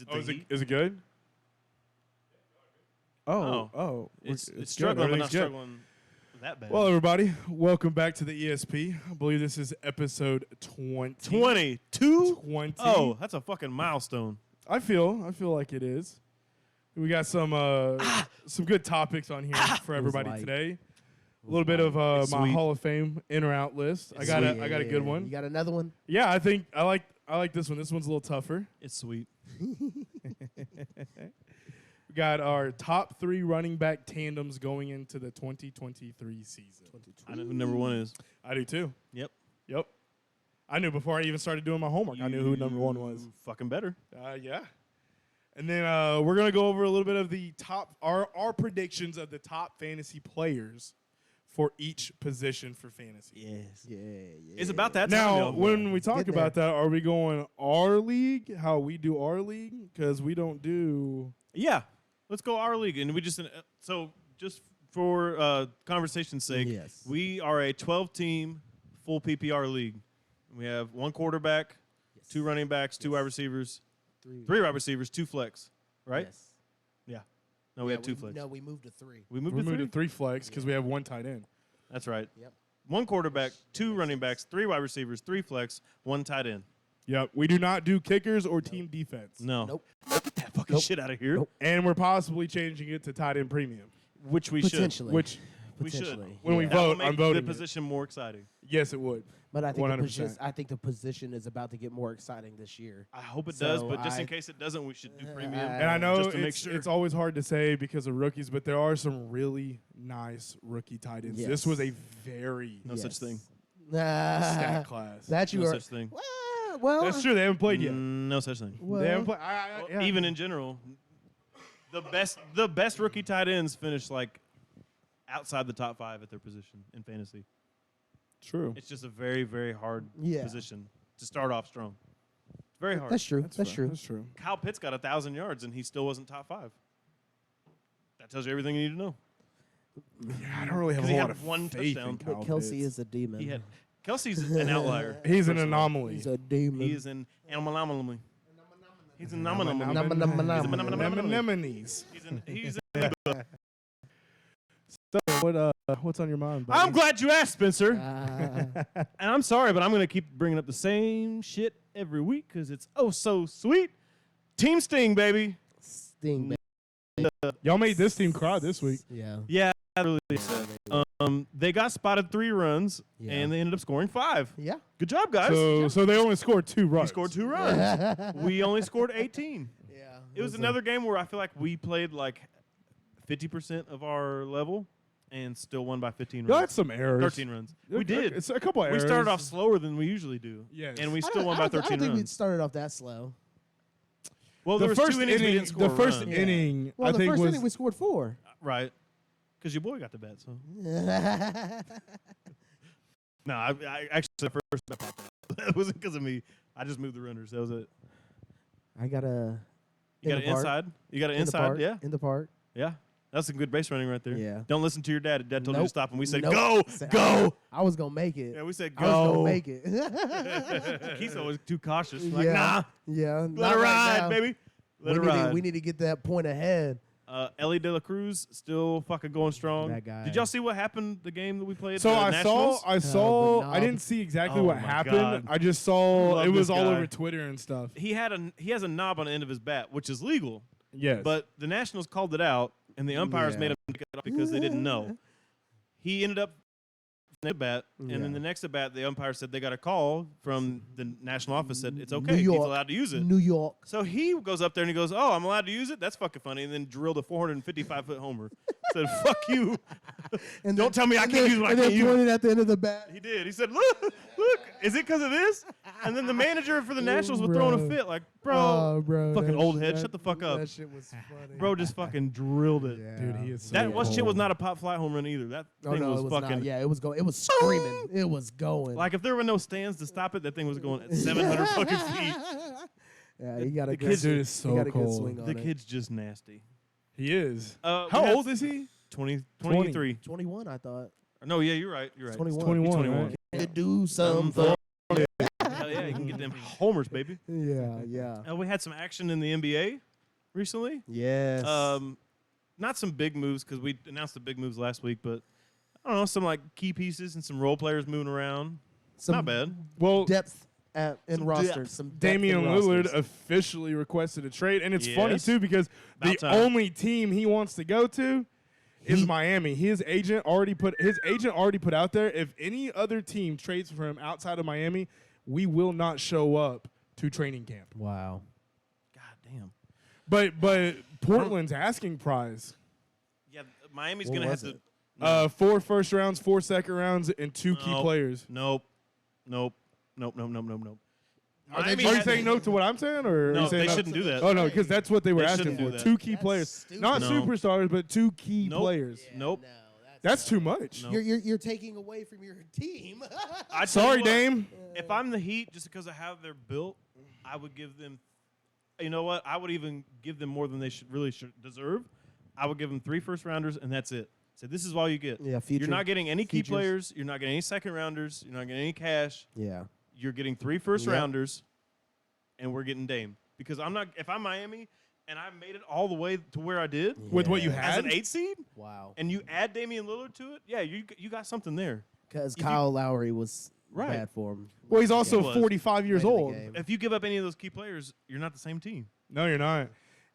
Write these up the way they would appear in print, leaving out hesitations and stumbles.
Is it Oh, the heat? is it good? It's good. struggling, but not Everything's good. struggling that bad. Well, everybody, welcome back to the ESP. I believe this is episode 20. 22? 20. Oh, that's a fucking milestone. I feel like it is. We got some good topics on here for everybody light. today. A little bit of It's my sweet. Hall of Fame in or out list. I got a good one. You got another one? Yeah, I think I like this one. This one's a little tougher. It's sweet. We got our top 3 running back tandems going into the 2023 season. I know who number 1 is. I do too. Yep. I knew before I even started doing my homework. I knew who number 1 was. Fucking better. Yeah. And then we're gonna go over a little bit of the our predictions of the top fantasy players for each position for fantasy. Yes. Yeah. It's about that time. Now, yo. when we talk Get about that, are we going our league? How we do our league? Because we don't do. Yeah. Let's go our league. And we just just for conversation's sake, Yes. we are a 12-team full PPR league. We have 1 quarterback, 2 running backs, 2 wide receivers, 3 wide receivers, 2 flex, right? Yes. Yeah. No, we had 2 flex. No, we moved to 3. We moved We to moved 3? to 3 flex because we have 1 tight end. That's right. Yep. 1 quarterback, 2 running backs, 3 wide receivers, 3 flex, 1 tight end. Yep. We do not do kickers or team defense. No. Nope. Get that fucking shit out of here. Nope. And we're possibly changing it to tight end premium. Which we should. Potentially. Which, We should. Potentially. when we That will vote, make I'm voting. the position more exciting. Yes, it would. But I think 100%. I think the position is about to get more exciting this year. I hope it So does, but just in I- case it doesn't, we should do premium. And I know just to make it's, sure. it's always hard to say because of rookies, but there are some really nice rookie tight ends. Yes. This was a very No such thing. stat class. That you No are. such thing. Well, That's true. They haven't played yet. No such thing. Well, They haven't played. Well, even in general, the best rookie tight ends finish like outside the top 5 at their position in fantasy. True. It's just a very, very hard Yeah. position to start off strong. It's very hard. that's true. That's That's fair. true. That's true. Kyle Pitts got 1,000 yards and he still wasn't top 5. That tells you everything you need to know. Yeah, I don't really have 'Cause a he lot had of 1 faith touchdown. in But Kyle But Kelsey Pitts. is a demon. He had Kelsey's an outlier. He's an first of all. anomaly. He's a demon. He is an anomaly. He's an anomaly. Anemones. He's What's on your mind, buddy? I'm glad you asked, Spencer. Ah, And I'm sorry, but I'm going to keep bringing up the same shit every week because it's oh so sweet. Team Sting, baby. Sting, man. Y'all made this team cry this week. Yeah. Yeah, that really sad. They got spotted 3 runs, Yeah. and they ended up scoring 5. Yeah. Good job, guys. So they only scored 2 we runs. scored 2 runs. We only scored 18. Yeah. It was another game where I feel like we played like 50% of our level and still won by 15 Y'all had runs. some errors. 13 runs. We did. It's a couple We errors. started off slower than we usually do. Yes. And we I still don't- won I by don't thi- 13 I don't think we runs. started off that slow. Well, The there was first 2 innings we inning. didn't score The a first run. inning. Well, I the think first was. inning we scored 4. Right. Because your boy got the bat, so. No, I actually the first bat popped out. It wasn't because of me. I just moved the runners. That was it. I got a. You got in an the park. inside? You got an In the inside? park. Yeah. In the park. Yeah. That's some good base running right there. Yeah. Don't listen to your dad. Dad told you to Nope. stop, and we said, Nope. go, Said, go. I was gonna make it. Yeah, we said, I was go. gonna make it. He's always too cautious. Like, Yeah. nah, Yeah. let not it right ride, now. baby. Let it we ride. need to get that point ahead. Ellie De La Cruz still fucking going strong. That guy. Did y'all see what happened the game that we played? So the I Nationals? saw. the I didn't knob. see exactly Oh what my happened. God. I just saw Love it was this all guy. over Twitter and stuff. He has a knob on the end of his bat, which is legal. Yes. But the Nationals called it out, and the umpires Yeah. made him pick it up because they didn't know. He ended up at bat, and Yeah. then the next at bat, the umpire said they got a call from the national office said it's New okay, he's York. allowed to use it. New York. So he goes up there and he goes, "Oh, I'm allowed to use it? That's fucking funny." And then drilled a 455-foot homer. Said, "Fuck you." And Don't tell me I can't use what I and can't then use. pointed at the end of the bat. He did. He said, "Look, is it because of this?" And then the manager for the Nationals was throwing a Bro. fit, like, "Bro, Oh, bro, fucking that old sh- head, that- shut the fuck up." That shit was funny. Bro just fucking drilled it. Yeah. Dude, he is so That shit was cold. not a pop fly home run either. That Oh, thing no, was it was fucking not. Yeah, it was going. It was screaming. It was going. like if there were no stands to stop it, that thing was going at 700 fucking feet. Yeah, he got a The good. kid Dude is he so got a good cold. swing on The it. kid's just nasty. He is. We How have old is he? 23. 21, I thought. No, yeah, you're right. You're right. 21. 21. 21. Right? To do something. Hell yeah, he can get Them homers, baby. Yeah. We had some action in the NBA recently. Yes. Not some big moves because we announced the big moves last week, but I don't know, some like key pieces and some role players moving around. Some Not bad. Well, depth in Some rosters. depth. Some depth Damian in Lillard rosters. officially requested a trade, and it's funny Yes. too because About the time. only team he wants to go to is Miami. His agent already put out there, if any other team trades for him outside of Miami, we will not show up to training camp. Wow. God damn. But Portland's asking prize. Yeah, Miami's What going to have was to. it? 4 first rounds, 4 second rounds, and 2 key Nope. players. Nope. Are you saying no to what I'm saying, or are No, you saying they no? shouldn't do that. Oh no, because that's what they were They asking shouldn't do for. that. 2 key That's players, stupid. not No. superstars, but 2 key Nope. players. Nope. That's too much. No. You're taking away from your team. I tell Sorry, you what, Dame. If I'm the Heat, just because of how they're built, I would give them. You know what? I would even give them more than they should deserve. I would give them 3 first rounders, and that's it. So this is all you get. Yeah, future- You're not getting any key futures. players. You're not getting any second rounders. You're not getting any cash. Yeah. You're getting 3 first Yep. rounders, and we're getting Dame. Because I'm not. If I'm Miami and I made it all the way to where I did With what you Yeah. as had, an 8 seed, Wow. and you add Damian Lillard to it, yeah, you got something there. Because If you- Kyle Lowry was Right. bad for him. well, he's also He was. 45 years Late in the old. game. If you give up any of those key players, you're not the same team. No, you're not.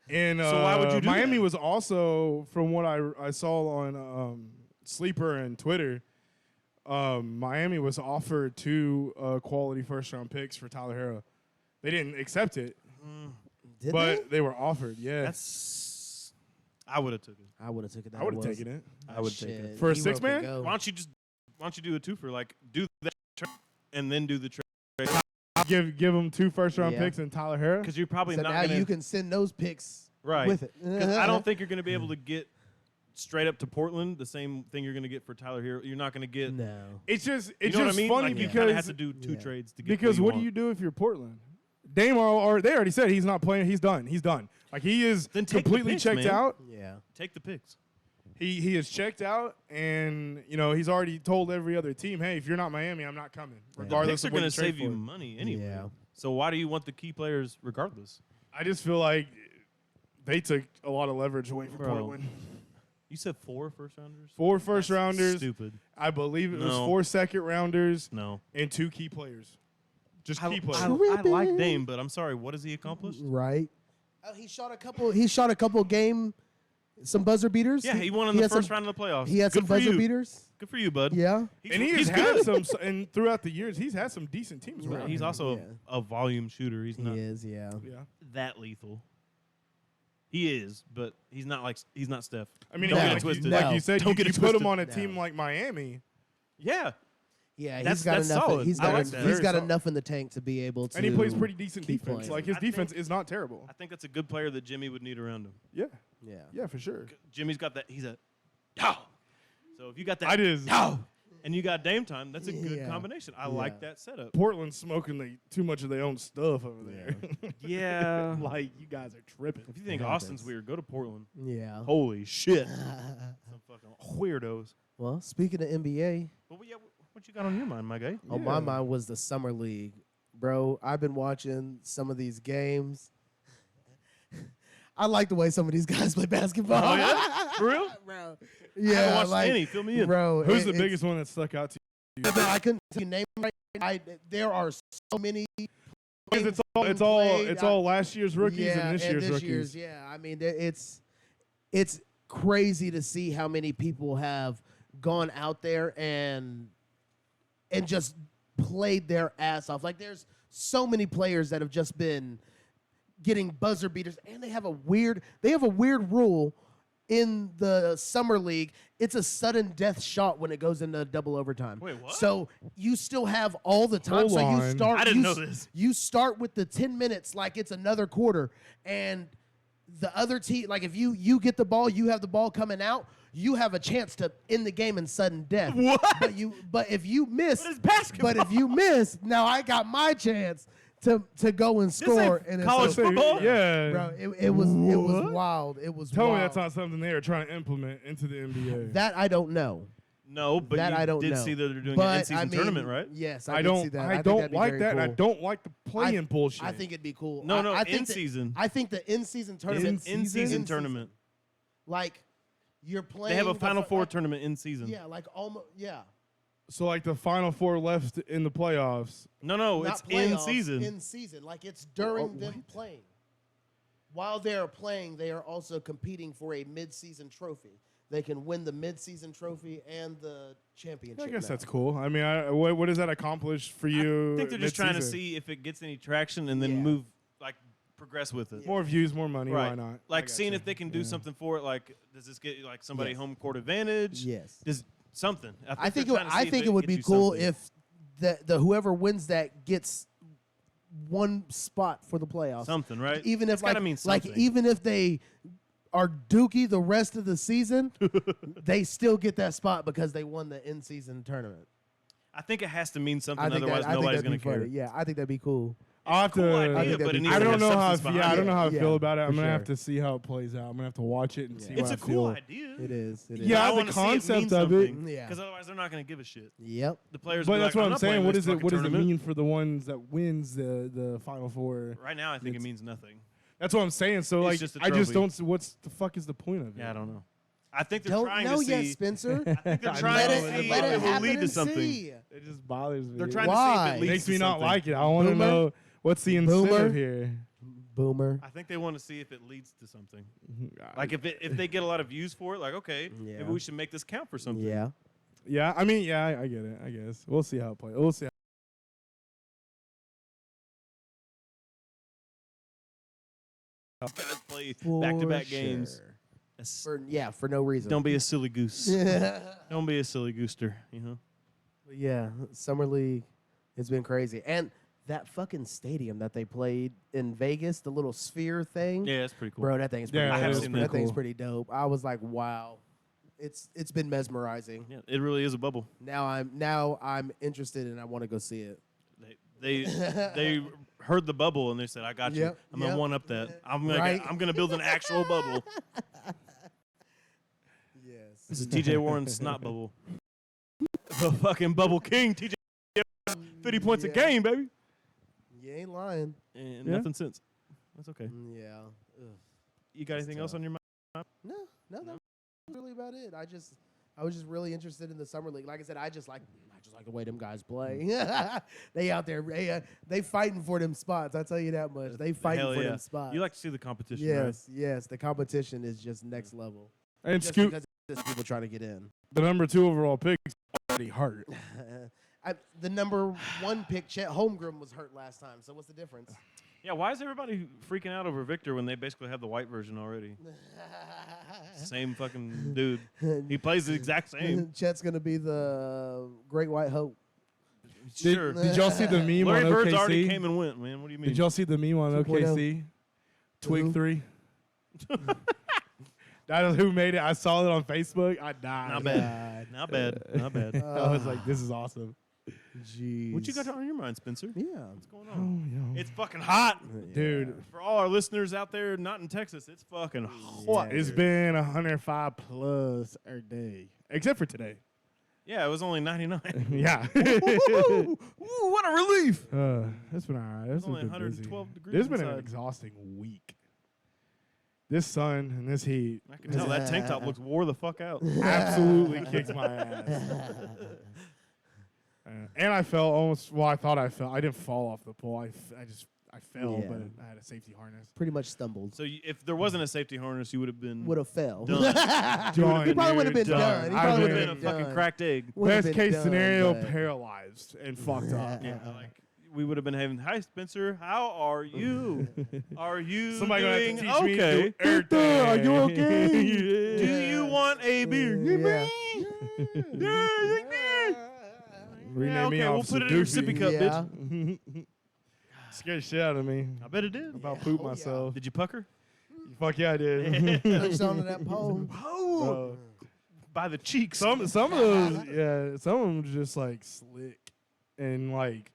And So why would you do Miami that? was also, from what I saw on Sleeper and Twitter, Miami was offered 2 quality first round picks for Tyler Hero. They didn't accept it, Did but they were offered. Yeah, That's. I would have took it. I would have taken that. I would have was- taken it. I would take it. Shit, For a Hero six could man? go. Why don't you do a 2 for like do that trade and then do the trade? Give them 2 first round Yeah. picks and Tyler Hero. Because you're probably So not now gonna. you can send those picks right. with it. 'Cause I don't think you're gonna be able to get straight up to Portland the same thing you're gonna get for Tyler Hero. You're not gonna get. No. It's just You know what I mean? funny Like, you because kinda have to do 2 Yeah. trades to get. because what do want. you do if you're Portland? Dame or they already said he's not playing. He's done. He's done. Like he is Then take the completely picks, checked man. out. Yeah. Take the picks? He is checked out, and he's already told every other team, hey, if you're not Miami, I'm not coming, The regardless picks are of what gonna you trade save you for. money anyway. Yeah. So why do you want the key players regardless? I just feel like they took a lot of leverage away from Bro. Portland. You said 4 first rounders. 4 first That's rounders. Stupid. I believe it was No. 4 second rounders No. and 2 key players. Just I, key players. I like Dame, but I'm sorry. What has he accomplished? Right. He shot a couple. He shot a couple some buzzer beaters. Yeah, he won in the had first some, round of the playoffs. He had Good some for buzzer you. beaters. Good for you, bud. Yeah. and he he's has had good. some, and throughout the years, he's had some decent teams. Right. around He's him. also Yeah. a volume shooter. He's not He is. Yeah. Yeah. that lethal. He is, but he's not Steph. I mean, No. like, Get it you, twisted. like No. you said, Don't you, get you it put him twisted. on a No. team like Miami, Yeah, Yeah. That's- He's got that's enough. solid. He's I got. like he's that. Very got solid. enough in the tank to be able to. and he plays pretty decent keep defense. playing. Like his I defense think- is not terrible. I think that's a good player that Jimmy would need around him. Yeah, Yeah. yeah, for sure. Jimmy's got that. He's a no. So if you got that, I just no, and you got Dame time, that's a good Yeah. combination. I Yeah. like that setup. Portland's smoking too much of their own stuff over there. Yeah. like you guys are tripping. If you think It Austin's happens. weird, go to Portland. Yeah. Holy shit. Some fucking weirdos. Well, speaking of NBA, But yeah, what you got on your mind, my guy? on my mind was the summer league, bro. I've been watching some of these games. I like the way some of these guys play basketball. Oh, yeah? For real? bro. I haven't Yeah, watched like, any. Fill me in. bro. Who's the it's- biggest one that stuck out to you? I couldn't name right. There are so many. Because it's all played, it's all last year's rookies yeah, and this year's rookies. yeah, I mean, it's crazy to see how many people have gone out there and just played their ass off. Like there's so many players that have just been getting buzzer beaters, and they have a weird rule in the summer league. It's a sudden death shot when it goes into double overtime. Wait, what? So you still have all the time. Hold so you on. start. I didn't you know s- this. You start with the 10 minutes like it's another quarter, and the other team, like if you get the ball, you have the ball coming out, you have a chance to end the game in sudden death. What? But if you miss, What is basketball? but if you miss, now I got my chance to go and score. ain't And it's college so- football? Yeah. bro. It was What? wild. It was Tell wild. me that's not something they are trying to implement into the NBA. That I don't know. No, but That you I don't did know. see that they're doing But an in-season I mean, tournament, right? Yes, I did don't. see that. I think don't that'd be like very that. And I cool. don't like the playing bullshit. I think it'd be cool. No, I think in-season. I think the in-season tournament. In-season tournament. Like, you're playing. They have a the Final fir- Four like, tournament in season. Yeah, like almost. Yeah. So like the Final Four left in the playoffs. No, Not it's playoffs, in season. In season, like it's during them playing. While they are playing, they are also competing for a mid-season trophy. They can win the mid-season trophy and the championship. I guess now. that's cool. I mean, what does that accomplish for you? I think they're just trying to mid-season? see if it gets any traction and then Yeah. move, like, progress with it. More views, more money. Right. Why not? I Like, got seeing you. if they can do something for it. Like, does this get, like, somebody Yes. home court advantage? Yes. Does something. I think they're trying to see if it would gets be you cool something. if the whoever wins that gets one spot for the playoffs. Something, right? Even if It's gotta like, mean like something. even if they are dookie the rest of the season, they still get that spot because they won the in-season tournament. I think it has to mean something, I think otherwise that, I think nobody's that'd going be to care. funny. Yeah, I think that'd be cool. I'll have Cool to. idea, think but that'd it be needs I to don't have know how. substance Yeah, I behind don't it. know how I Yeah, feel about it. I'm for gonna have sure. to see how it plays out. I'm gonna have to watch it and see. It's how a I cool feel. idea. It is. It is. Yeah, I the wanna see it mean concept of it. something, Yeah. Because otherwise they're not going to give a shit. Yep. The players But be that's like, what I'm I'm not saying. playing What this is it? fucking What does it tournament. mean for the ones that wins the Final Four? Right now, I think it It's- means nothing. That's what I'm saying. So It's like, just a I just trophy. don't. What's the fuck is the point of it? Yeah, I don't know. I think they're Don't trying know to yet, see. Spencer. I think they're I trying let know, to it, I see know. let if it it will happen lead to and something. see. It just bothers me. They're trying to Why? see if it leads Makes to me not something. like it. I want to Boomer? know what's the Boomer? incentive here. Boomer. I think they want to see if it leads to something. Like if they get a lot of views for it, like okay, Yeah. maybe we should make this count for something. Yeah. Yeah, I mean, yeah, I get it. I guess we'll see how it plays. We'll see. Guys play For back-to-back games. sure. That's- For no reason. Don't be a silly goose. yeah. Don't be a silly gooster. You know. Yeah. Summer League. It's been crazy. And that fucking stadium that they played in Vegas, the little sphere thing. Yeah, that's pretty cool. Bro, that thing's pretty Yeah, I have dope. seen that that. thing's Cool. pretty dope. I was like, wow. It's been mesmerizing. Yeah, it really is a bubble. Now I'm interested and I want to go see it. They heard the bubble and they said, "I got you. Yep, I'm gonna yep. one up that. I'm Right. gonna build an actual bubble. Yes. This is T.J. Warren's snot bubble. The fucking bubble king, T.J. 50 points a Yeah. game, baby, You ain't lying. and Yeah. nothing since. That's okay. Yeah. Ugh. You got anything else tough. on your mind? No, that's really about it. I was just really interested in the summer league. Like I said, I just like the way them guys play. They out there, they fighting for them spots. I tell you that much. They fighting Hell for yeah. them spots. You like to see the competition, right? Yes. The competition is just next level. And Just Scoot, because there's people trying to get in. the number 2 overall pick, is already hurt. The number 1 pick, Chet Holmgren, was hurt last time. So what's the difference? Yeah, why is everybody freaking out over Victor when they basically have the white version already? Same fucking dude. He plays the exact same. Chet's gonna be the Great White Hope. Sure. Did y'all see the meme Larry on Bird's OKC? already came and went, man. What do you mean? Did y'all see the meme on 2.0? OKC? Twig Who? 3. That is who made it. I saw it on Facebook. I died. Not bad. Not bad. Not bad. I was like, this is awesome. Jeez. What you got on your mind, Spencer? Yeah. What's going on? It's fucking hot. Dude, For all our listeners out there not in Texas, it's fucking hot. it's been 105 plus a day. Except for today. Yeah, it was only 99. Yeah. Ooh, what a relief. It's been all right. It's only been 112 busy. degrees It's been an inside. exhausting week. This sun and this heat I can tell that tank top looks wore the fuck out. absolutely kicks my ass. And I fell almost. Well, I thought I fell. I didn't fall off the pole. I fell, Yeah. but I had a safety harness. Pretty much stumbled. So if there wasn't a safety harness, you would have been Would have fell. done. He probably would have been Done. done. He I probably would would have have been a been fucking cracked egg. Would've Best been case done, scenario, but- paralyzed and fucked up. Yeah, like we would have been having. Hi, Spencer. How are you? Are you Somebody gonna doing have to teach okay? me to do everything. Are you okay? Yeah. Do you want a beer? Yeah. Rename me okay, we'll Officer put it in your Doofy. sippy cup, Yeah. bitch. Scared the shit out of me. I bet it did. I'm about to Yeah. poop Oh, yeah. myself. Did you pucker? Fuck yeah, I did. Touched onto that pole. Bro. By the cheeks. Some of those, yeah, some of them just like slick and like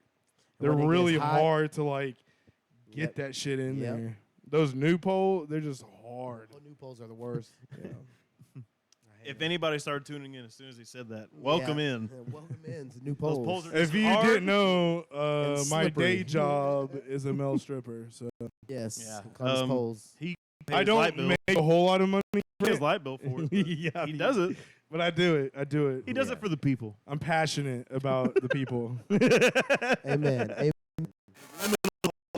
they're when it really gets hot- hard to like get Yep. that shit in Yep. there. Those new pole, they're just hard. Well, new poles are the worst. Yeah. I If anybody started tuning in as soon as he said that, welcome Yeah. in. Welcome in to new Those polls. polls are If just you hard. didn't know, and my slippery. day job is a male stripper, so Yes. Yeah. Columbus polls. He I pays light don't bill. make a whole lot of money. He pays light bill for it. but Yeah, he does it. but I do it. I do it. He does Yeah. it for the people. I'm passionate about the people. Amen. Amen.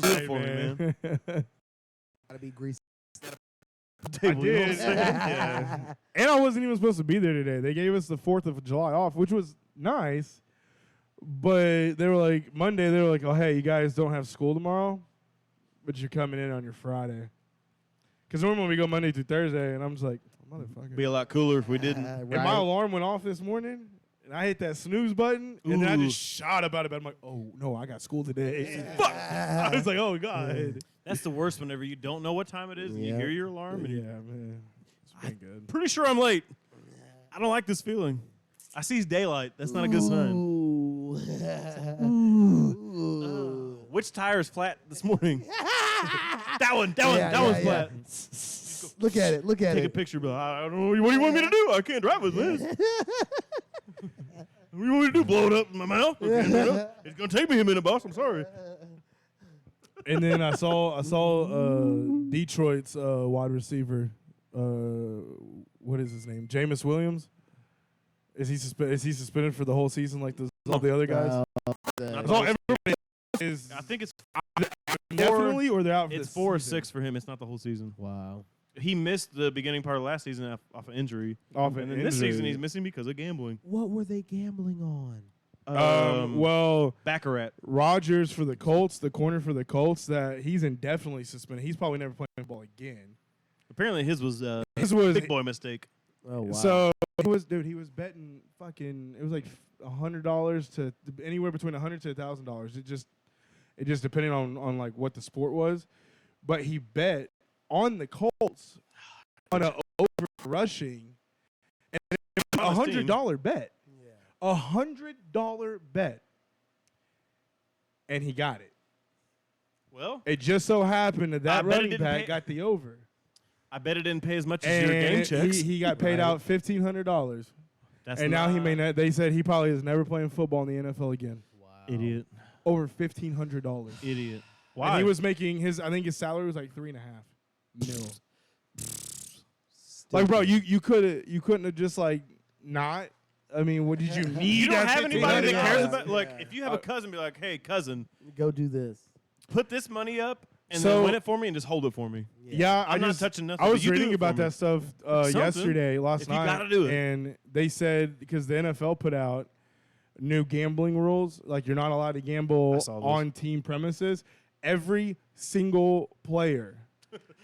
Good for me, man. Gotta be greasy. Table, you know what I'm did. saying? Yeah. And I wasn't even supposed to be there today. They gave us the 4th of July off, which was nice. But they were like, Monday, they were like, oh, hey, you guys don't have school tomorrow, but you're coming in on your Friday. Because normally we go Monday through Thursday, and I'm just like, motherfucker. Be a lot cooler if we didn't. And my alarm went off this morning, and I hit that snooze button, and then I Ooh. just shot up out of bed. I'm like, oh, no, I got school today. Fuck. I was like, oh, God. That's the worst whenever you don't know what time it is and you Yeah. hear your alarm. And Yeah, man. It's been good. pretty sure I'm late. I don't like this feeling. I see daylight. That's not a good sign. Ooh. Which tire is flat this morning? that one's flat. Look at it. Look at Take a it. picture, but I don't know. What do you want me to do? I can't drive with this. What do you want me to do? Blow it up in my mouth? I can't do that. It's gonna take me a minute, boss. I'm sorry. And then I saw Detroit's wide receiver. What is his name? Jameis Williams. Is he suspended for the whole season like all the other guys? Not I saw the everybody is I think it's definitely or they're out. For it's the 4 or season? 6 for him. It's not the whole season. Wow. He missed the beginning part of last season off an injury. Off And an then this season injury. he's missing because of gambling. What were they gambling on? Well, Baccarat. Rogers for the Colts, the corner for the Colts, that he's indefinitely suspended. He's probably never playing football again. Apparently his was a This was big boy mistake. Oh wow. so he was betting fucking. It was like $100 to anywhere between $100 to $1,000. It just depended on like what the sport was, but he bet on the Colts on a over rushing, and $100 bet. $100 bet, and he got it. Well, It just so happened that I that bet it running didn't back pay- got the over, I bet it didn't pay as much as your game and checks. he got paid Right. out $1,500. That's And now he not- may not. They said he probably is never playing football in the NFL again. wow. Idiot. Over $1,500. Idiot. And Why? he was making his. I think his salary was like $3.5 million. Like, bro, you couldn't have just like not. I mean, what did you need? you don't that have anybody that $1,500? cares about. Like, Yeah. if you have a cousin, be like, "Hey, cousin, Go do this. put this money up and So- then win it for me and just hold it for me." Yeah, I'm not just, touching nothing, I but was you do reading it about for me. that stuff Something. yesterday, last If you night, gotta do it. and they said because the NFL put out new gambling rules, like you're not allowed to I gamble saw those. on team premises. Every single player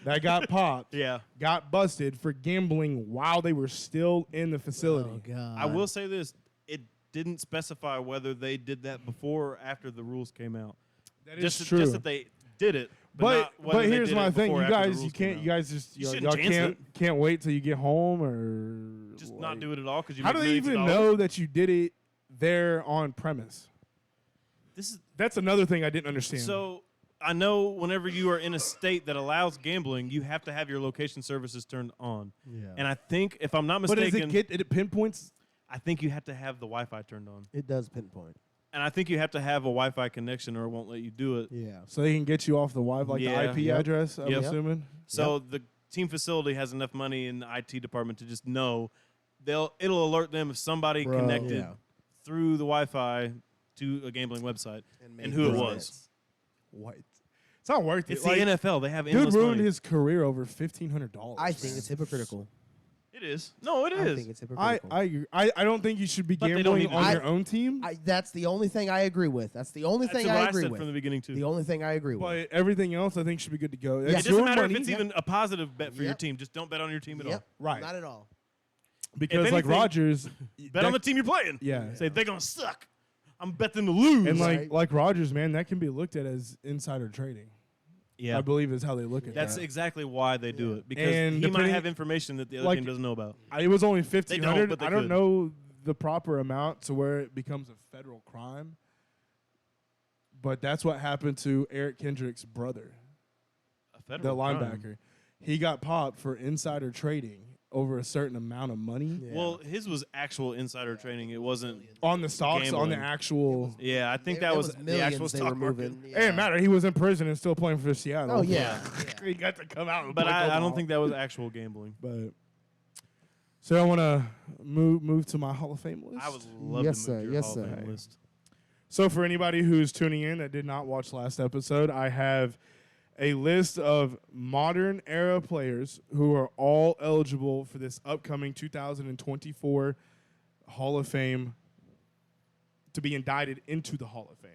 that got popped Yeah. got busted for gambling while they were still in the facility. Oh god. I will say this: it didn't specify whether they did that before or after the rules came out. That is Just true. just that they did it. But not whether they here's did my it thing, before you or after the guys, you rules came can't, out. you guys just You y'all shouldn't chance can't wait till you get home or just like- not do it at all because you. How make do they millions of even dollars. know that you did it there on premise? This is That's another thing I didn't understand. so. I know whenever you are in a state that allows gambling, you have to have your location services turned on. Yeah. And I think, if I'm not but does mistaken, it pinpoints? I think you have to have the Wi-Fi turned on, It does pinpoint. and I think you have to have a Wi-Fi connection, or it won't let you do it. Yeah. So they can get you off the Wi-Fi, like Yeah. the IP Yep. address, I'm Yep. assuming. So the team facility has enough money in the IT department to just know it'll alert them if somebody Bro. connected Yeah. through the Wi-Fi to a gambling website made and who it those was. bets. What? It's not worth it. It's Like, the NFL. They have dude endless ruined money. his career over $1,500. I think it's hypocritical. It is. No, it I is. think it's hypocritical. I don't think you should be But they don't gambling need to on do your that. own team. That's the only thing I agree with. That's the only That's thing what I I agree said with. from the beginning too. The only thing I agree with. But everything else, I think, should be good to go. Yeah. That's It doesn't your matter money. if it's even a positive bet for your Yep. team. Just don't bet on your team at all. Yep. Right. Not at all. Because If like anything, Rodgers, Bet on the team you're playing. Yeah. Say they're gonna suck. I'm bet them to lose. and Right. like Rodgers, man, that can be looked at as insider trading. yeah, I believe is how they look at that's that. exactly why they do it because And he might depending- have information that the other like- team doesn't know about. It was only They 1,500. don't, but they I don't could. know the proper amount to where it becomes a federal crime. But that's what happened to Eric Kendrick's brother, A the federal crime. linebacker. He got popped for insider trading over a certain amount of money Yeah. Well, his was actual insider trading. It wasn't. on the stocks, on the Gambling. actual. Yeah, I think There- that there was the millions actual they stock were market. moving. It didn't matter. He was in prison and still playing for Seattle. Oh yeah. he got to come out. And But play I football. don't think that was actual gambling. But so I want to move to my Hall of Fame list. I would love Yes, to move sir. your Yes, Hall of sir. Fame list. So for anybody who's tuning in that did not watch last episode, I have a list of modern era players who are all eligible for this upcoming 2024 Hall of Fame to be indicted into the Hall of Fame.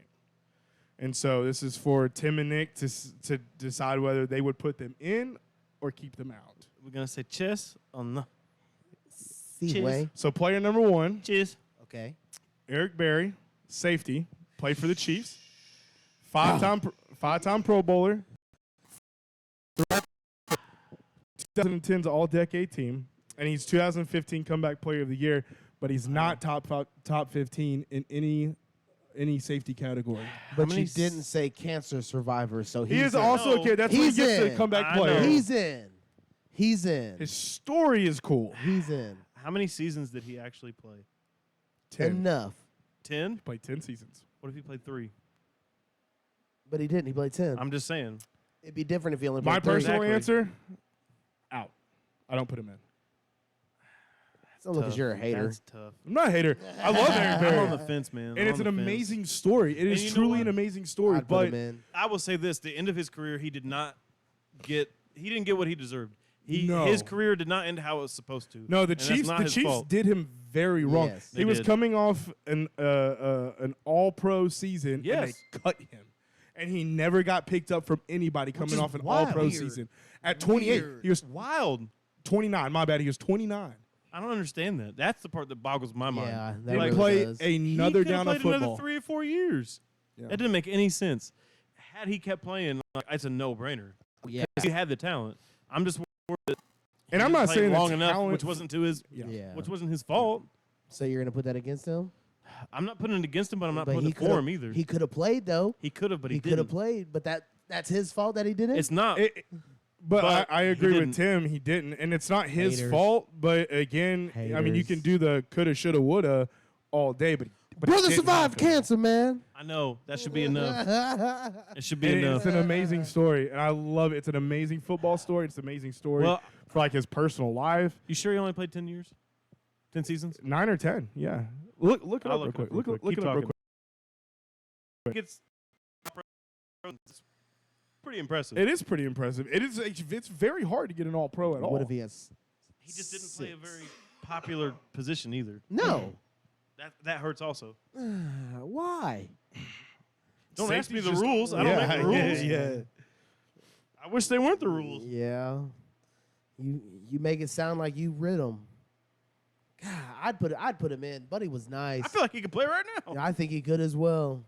And so this is for Tim and Nick to decide whether they would put them in or keep them out. We're gonna say chess or no? Seaway. So player number 1, Cheers. Okay. Eric Berry, safety, played for the Chiefs, five-time Pro Bowler, 2010's All-Decade Team, and he's 2015 Comeback Player of the Year, but he's not top 15 in any safety category. But many you didn't say cancer survivor, so He he's is in. also No. a kid. That's when he He's gets the in. comeback I player. know. He's in. He's in. His story is cool. He's in. How many seasons did he actually play? 10. Enough. 10? He played 10 seasons. What if he played 3? But he didn't. He played 10. I'm just saying. It'd be different if he only My played 3. personal Exactly. answer, out. I don't put him in. Don't look, 'cause Tough. you're a hater. That's tough. I'm not a hater. I love Eric I'm Berry. on the fence, man. And I'm it's on an the fence. amazing story. It And is you know truly what? an amazing story. I'd put But him in. I will say this: the end of his career, he didn't get what he deserved. No. His career did not end how it was supposed to. no, the And that's Chiefs. not The his Chiefs fault. did him very wrong. Yes. He They was did. coming off an All-Pro season, and Yes. they cut him. And he never got picked up from anybody coming is off an wild. All-Pro Weird. season. At 28, Weird. he was Wild. 29. My bad. He was 29. I don't understand that. That's the part that boggles my mind. Yeah, that Didn't really play does. another he down played of football. another 3 or 4 years. Yeah. That didn't make any sense. Had he kept playing, it's a no-brainer. Yeah. He had the talent. I'm just worried that And he I'm didn't not play saying long the enough, talent- which wasn't to his, Yeah. which wasn't his fault. So you're gonna put that against him? I'm not putting it against him, but I'm not But putting he it for coulda- him either. He could have played though. He could have, but he, He could have didn't. played, but that's his fault that he didn't. It's not. But But I he agree with didn't. Tim. He didn't, and it's not his Haters. fault. But again, I mean, you Haters. can do the coulda, shoulda, woulda all day, but he Brother didn't survived happen. cancer, man. I know that should be enough. It should be And enough. it's an amazing story, and I love it. It's an amazing football story. It's an amazing story Well, for like his personal life. you sure he only played 10 years? 10 seasons? 9 or 10, yeah. Look it I'll up real look it quick. up real Look quick. it Keep up real talking. quick. It's pretty impressive. It is pretty impressive. It's very hard to get an All-Pro at all. What if he has? He just didn't play a 6? very popular position either. No. That hurts also. Why? Don't ask me Safety's the just- rules. I don't make the rules. Yeah. I wish they weren't the rules. Yeah. You make it sound like you rid him. God, I'd put him in. Buddy was nice. I feel like he could play right now. Yeah, I think he could as well.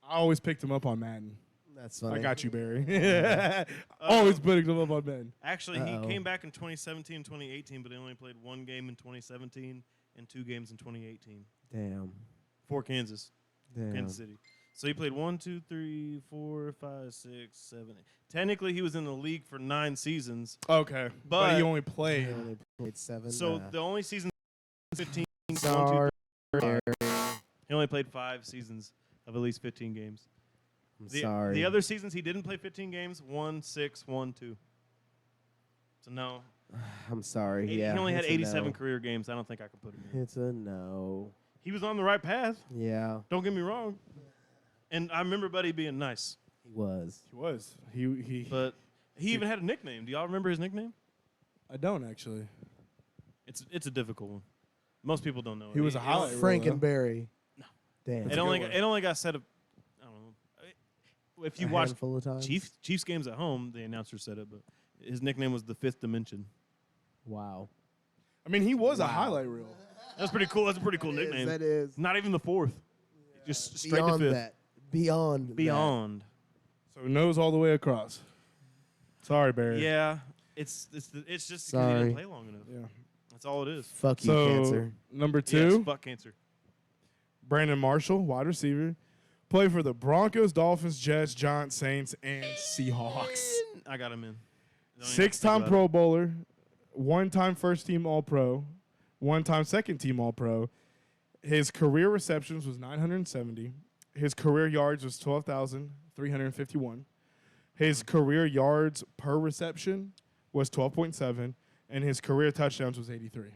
I always picked him up on Madden. That's funny. I got you, Barry. Always putting him up on Madden. Actually, Uh-oh. he came back in 2017 and 2018, but he only played 1 game in 2017 and 2 games in 2018 Damn. for Kansas Damn. City. So he played 1, 2, 3, 4, 5, 6, 7, 8. Technically, he was in the league for 9 seasons. Okay, but he But- only He played. only played 7. So the only season 15. 1, 2, sorry. he only played 5 seasons of at least 15 games. I'm The, sorry. The other seasons he didn't play 15 games. 1, 6, 1, 2. So no. I'm sorry. He Yeah. only had it's a 87 no. career games. I don't think I could put him in. It's a no. He was on the right path. Yeah, Don't get me wrong. And I remember Buddy being nice, he was. He was. He. but he even had a nickname. Do y'all remember his nickname? I don't actually. It's a difficult one. Most people don't know. He was a highlight reel, though. Frankenberry. No. Damn. It only got said. I don't know. If you A watch handful of times. Chiefs games at home, the announcer said it, but his nickname was the Fifth Dimension. Wow. I mean, he was a Wow. highlight reel. That's pretty cool. That's a pretty cool nickname. That is. Not even the fourth. Just straight Beyond to fifth. that. Beyond. Beyond. So nose all the way across. Sorry, Barry. Yeah. It's just because he Sorry. didn't play long enough. Yeah. That's all it is. That. Fuck you, So cancer. number Yes, 2, fuck cancer. Brandon Marshall, wide receiver, played for the Broncos, Dolphins, Jets, Giants, Saints, and Seahawks. I got him in. Don't even 6-time think about Pro Bowler, one-time first-team All-Pro, one-time second-team All-Pro. His career receptions was 970. His career yards was 12,351. His career yards per reception was 12.7, and his career touchdowns was 83.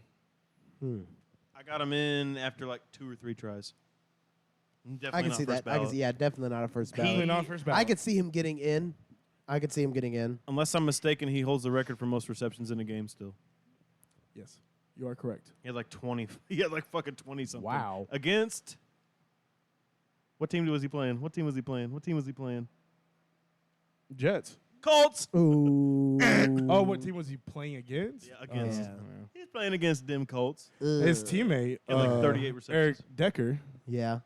I got him in after like 2 or 3 tries. Definitely I can not see first that. I can ballot. see, yeah, definitely not a first ballot. Definitely not first ballot. I could see him getting in. Unless I'm mistaken, he holds the record for most receptions in a game still. Yes, you are correct. He had like 20. He had like fucking 20 something. Wow. Against. What team was he playing? What team was he playing? Jets. Colts. Ooh. Oh, what team was he playing against? Yeah, against. Yeah. He's playing against them Colts. His teammate, He had like 38 receptions. Eric Decker, Yeah.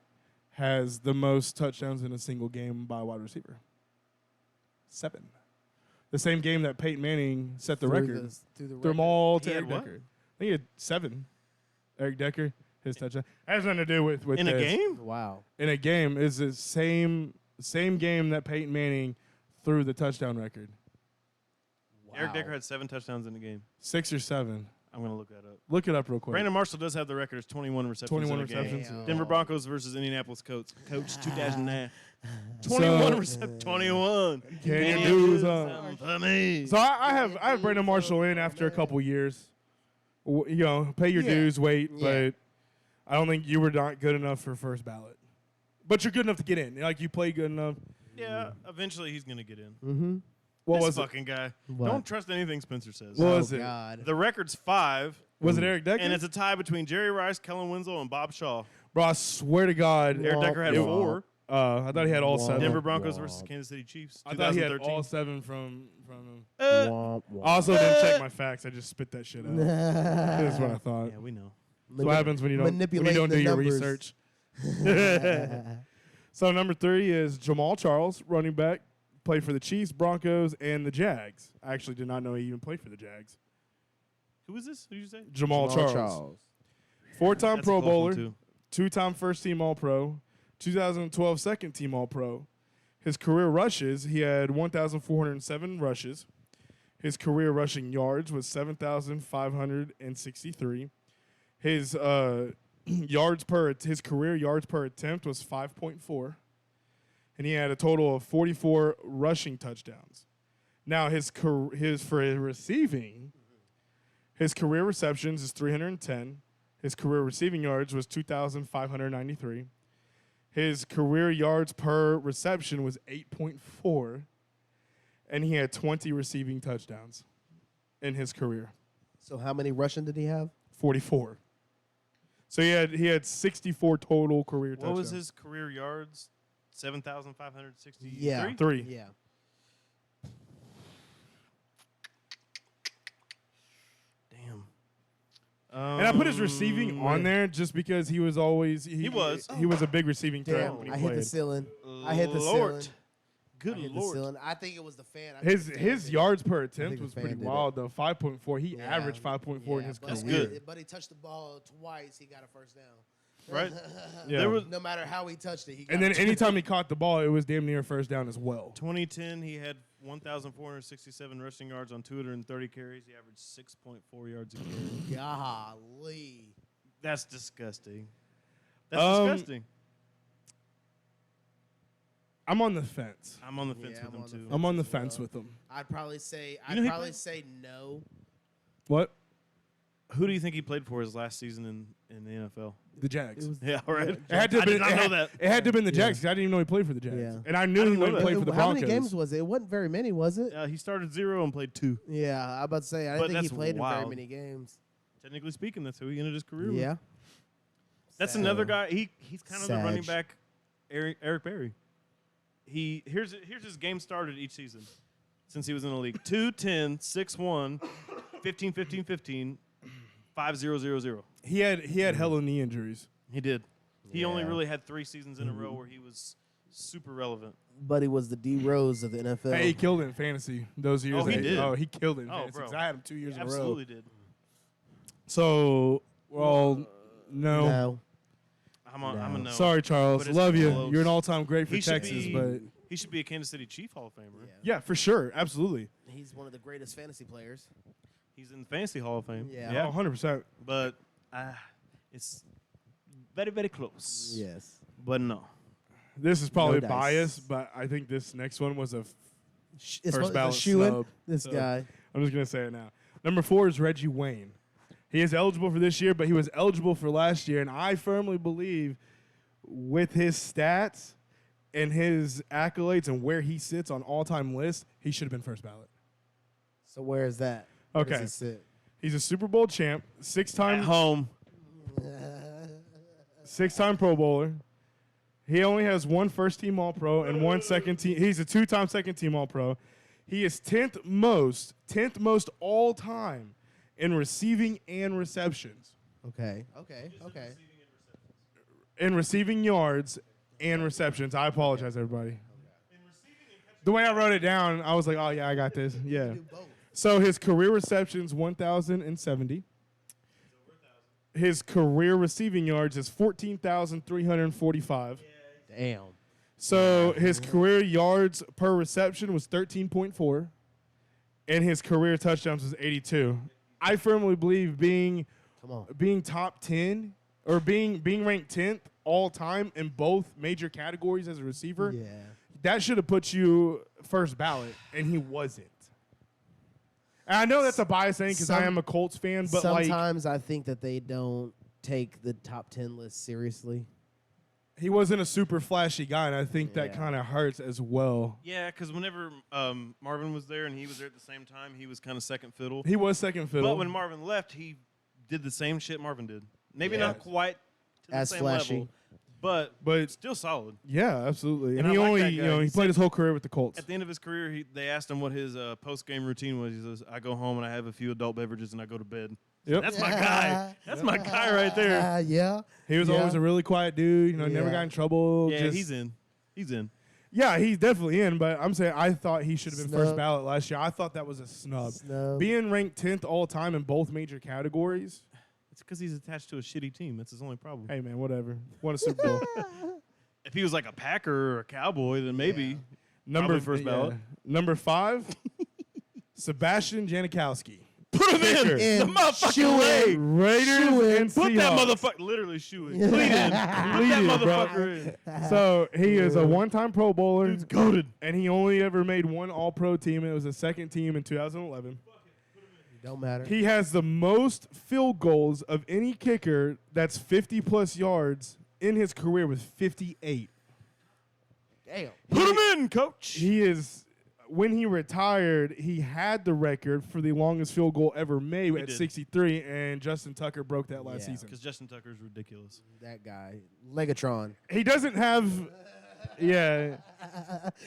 has the most touchdowns in a single game by a wide receiver. 7. The same game that Peyton Manning set the record. Through the Threw them all to He had Eric what? Decker. I think he had 7. Eric Decker, his touchdown. Has nothing to do with In a this. game? Wow. In a game is the same game that Peyton Manning threw the touchdown record. Eric Decker had 7 touchdowns in the game. 6 or 7. I'm going to look that up. Look it up real quick. Brandon Marshall does have the record as 21 receptions 21 in a game. receptions. Damn. Denver Broncos versus Indianapolis Colts. Coach 2009. So- 21 receptions. 21. Can you do something for me? So I have Brandon Marshall in after a couple years. You know, pay your Yeah. dues, wait, Yeah. but I don't think you were not good enough for first ballot. But you're good enough to get in. Like you play good enough. Yeah, eventually he's going to get in. Mm-hmm. What This was it? fucking guy. What? Don't trust anything Spencer says. What was it? God. The record's 5, Was it Eric Decker? and it's a tie between Jerry Rice, Kellen Winslow, and Bob Shaw. Bro, I swear to God. Eric Decker had it- 4. I thought he had all Womp. 7. Denver Broncos Womp. versus Kansas City Chiefs. I thought he had 2013. all 7 from him. Womp, womp. I also didn't check my facts. I just spit that shit out. That's what I thought. Yeah, we know. That's what happens when you don't Manipulating do the your numbers. research. So number 3 is Jamal Charles, running back, played for the Chiefs, Broncos, and the Jags. I actually did not know he even played for the Jags. Who is this? Who did you say? Jamal Charles. 4-time That's a Pro close one, Bowler, too. 2-time first-team All-Pro, 2012 second-team All-Pro. His career rushes, he had 1,407 rushes. His career rushing yards was 7,563. His his career yards per attempt was 5.4, and he had a total of 44 rushing touchdowns. Now for his receiving, his career receptions is 310. His career receiving yards was 2,593. His career yards per reception was 8.4, and he had 20 receiving touchdowns in his career. So how many rushing did he have? 44. So he had 64 total career What touchdowns. was his career yards? 7,563? Yeah. 3. Yeah. Damn. And I put his receiving on there just because he was always he was. a big receiving threat Damn. when he I hit played. the ceiling. I hit the Lord. ceiling. Good I hit the Lord. ceiling. I think it was the fan. I think His the fan his did it. yards per attempt think was the pretty fan did wild though. 5.4. He Yeah. averaged 5.4 in Yeah, his but- That's career. good. But he touched the ball twice. He got a first down. Right? Yeah. There was No matter how he touched it, he got And then it. anytime he caught the ball, it was damn near a first down as well. 2010, he had 1,467 rushing yards on 230 carries. He averaged 6.4 yards a carry. Golly. That's disgusting. That's disgusting. I'm on the fence. I'm on the fence Yeah, with I'm him, on the too. fence. I'm on the as well. fence with him. I'd probably say know he say no. What? Who do you think he played for his last season in the NFL? The Jags. It was Yeah, right. It had to I have did been, not it know had- that. It had to have been the Yeah. Jags 'cause I didn't even know he played for the Jags. Yeah. And I knew I he didn't know wouldn't that. play for the How Broncos. many games was it? It wasn't very many, was it? He started 0 and played 2. Yeah, I about to say I But didn't think he that's played in very wild. many games. Technically speaking, that's who he ended his career with. Yeah. That's Sad. another guy. He's kind of the running Sag. back, Eric Berry. Here's his game started each season since he was in the league: 2-10, 6-1, 15-15, 15, 5-0-0-0. He had hella knee injuries. He did. He only Yeah. really had 3 seasons in a row where he was super relevant. But he was the D Rose of the NFL. Hey, he killed it in fantasy those years. Oh, he that- did. Oh, he killed it in Oh, fantasy. bro. 'Cause I had him 2 years in a row. Absolutely did. So, well, no. No. I'm a no. Sorry, Charles. But it's Love you. close. You're an all-time great for He should Texas, be- but He should be a Kansas City Chief Hall of Famer. Yeah. yeah, for sure, absolutely. He's one of the greatest fantasy players. He's in the Fantasy Hall of Fame. Yeah. Oh, 100%. But it's very, very close. Yes. But no. This is probably dice. biased, but I think this next one was a It's first a ballot shoe-in. snub. This So, guy. I'm just going to say it now. Number 4 is Reggie Wayne. He is eligible for this year, but he was eligible for last year, and I firmly believe with his stats and his accolades and where he sits on all-time lists, he should have been first ballot. So where is that? Where does Okay. he sit? He's a Super Bowl champ, At six-time home. Pro Bowler. He only has one first-team All-Pro and one second-team. He's a 2-time second-team All-Pro. He is 10th most all-time in receiving and receptions, Okay. in receiving yards and receptions. I apologize, everybody. The way I wrote it down, I was like, oh, yeah, I got this. Yeah. So his career receptions, 1,070. His career receiving yards is 14,345. Damn. So his career yards per reception was 13.4, and his career touchdowns was 82. I firmly believe being top 10 or being ranked 10th all time in both major categories as a receiver, Yeah. that should have put you first ballot, and he wasn't. And I know that's a biased thing because I am a Colts fan, but sometimes I think that they don't take the top 10 list seriously. he wasn't a super flashy guy, and I think that Yeah. kind of hurts as well. Yeah, because whenever Marvin was there and he was there at the same time, he was kind of second fiddle. He was second fiddle. But when Marvin left, he did the same shit Marvin did. Maybe Yeah. not quite to the As same flashy. level, but But still solid. yeah, absolutely. And And he I like only, that guy. he He played his whole career with the Colts. At the end of his career, they asked him what his post-game routine was. He says, I go home and I have a few adult beverages and I go to bed. Yep. That's my guy. That's my guy right there. Yeah. He was Yeah. always a really quiet dude. Never Yeah. got in trouble. Yeah, just- he's in. He's in. Yeah, he's definitely in. But I'm saying I thought he should have been first Snub. ballot last year. I thought that was a snub. Snub. Being ranked 10th all time in both major categories. It's because he's attached to a shitty team. That's his only problem. Hey man, whatever. Won a Super Bowl. If he was like a Packer or a Cowboy, then maybe. Number Probably first ballot. Number 5, Sebastian Janikowski. Put him Kicker. in. The And motherfucking shoe leg. in. Raiders Shoe-in. and Put that Seahawks. motherfucker. Literally shoe in. Clean in. Put that Clean it, bro. motherfucker in. So he is a one-time Pro Bowler. Dude's goated. And he only ever made one All-Pro team, and it was a second team in 2011. Don't matter. He has the most field goals of any kicker that's 50-plus yards in his career with 58. Damn. Put him in, coach. He is, when he retired, he had the record for the longest field goal ever made at did. 63, and Justin Tucker broke that last Yeah. season. Because Justin Tucker's ridiculous. That guy. Legatron. He doesn't have, yeah.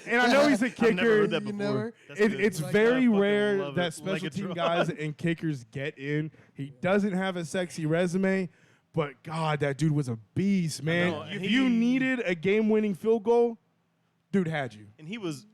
And I know he's a I've never kicker. heard that You before. never- That's It, good. it's Like very I fucking rare love that it. special team Legatron. guys and kickers get in. He doesn't have a sexy resume, but God, that dude was a beast, man. know, If he- you needed a game-winning field goal, dude had you. And he was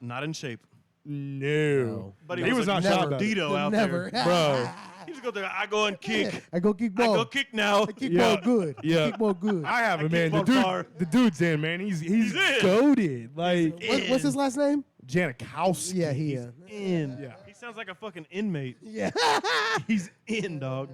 not in shape. No. But he was not Never. shot about it. Dito out Never. there. Bro. He just go there. I go and kick. I go kick I ball. go kick now. Kick Yeah. ball good. Yeah. Kick ball good. I have I it, man. keep The on fire. dude's in, man. He's in. goated. Like What's his last name? Janikowski. Yeah, he. In. Yeah. He sounds like a fucking inmate. Yeah. He's in, dog.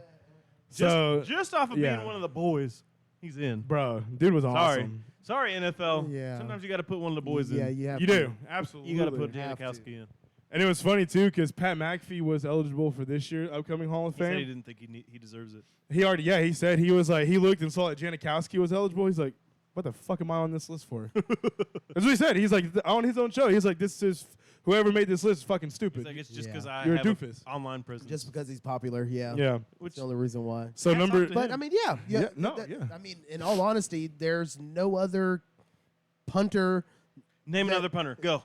So, Just off of yeah. being one of the boys, he's in. bro, dude was Sorry. awesome. Sorry, NFL. Yeah. Sometimes you got to put one of the boys Yeah, in. you have You to. do. Absolutely. You got to put Have to. Janikowski in. And it was funny, too, because Pat McAfee was eligible for this year's upcoming Hall of He said he Fame. didn't think he deserves it. He said he was like, he looked and saw that Janikowski was eligible. He's like, what the fuck am I on this list for? That's what he said. He's like, on his own show, he's like, this is, whoever made this list is fucking He's stupid. like, it's just Yeah. because I You're a have doofus. online presence. Just because he's popular, yeah. Yeah. Which That's the only reason why. So Hats number, off to But him. I mean, yeah. Yeah, no, yeah. I mean, in all honesty, there's no other punter. name that- another punter. Go.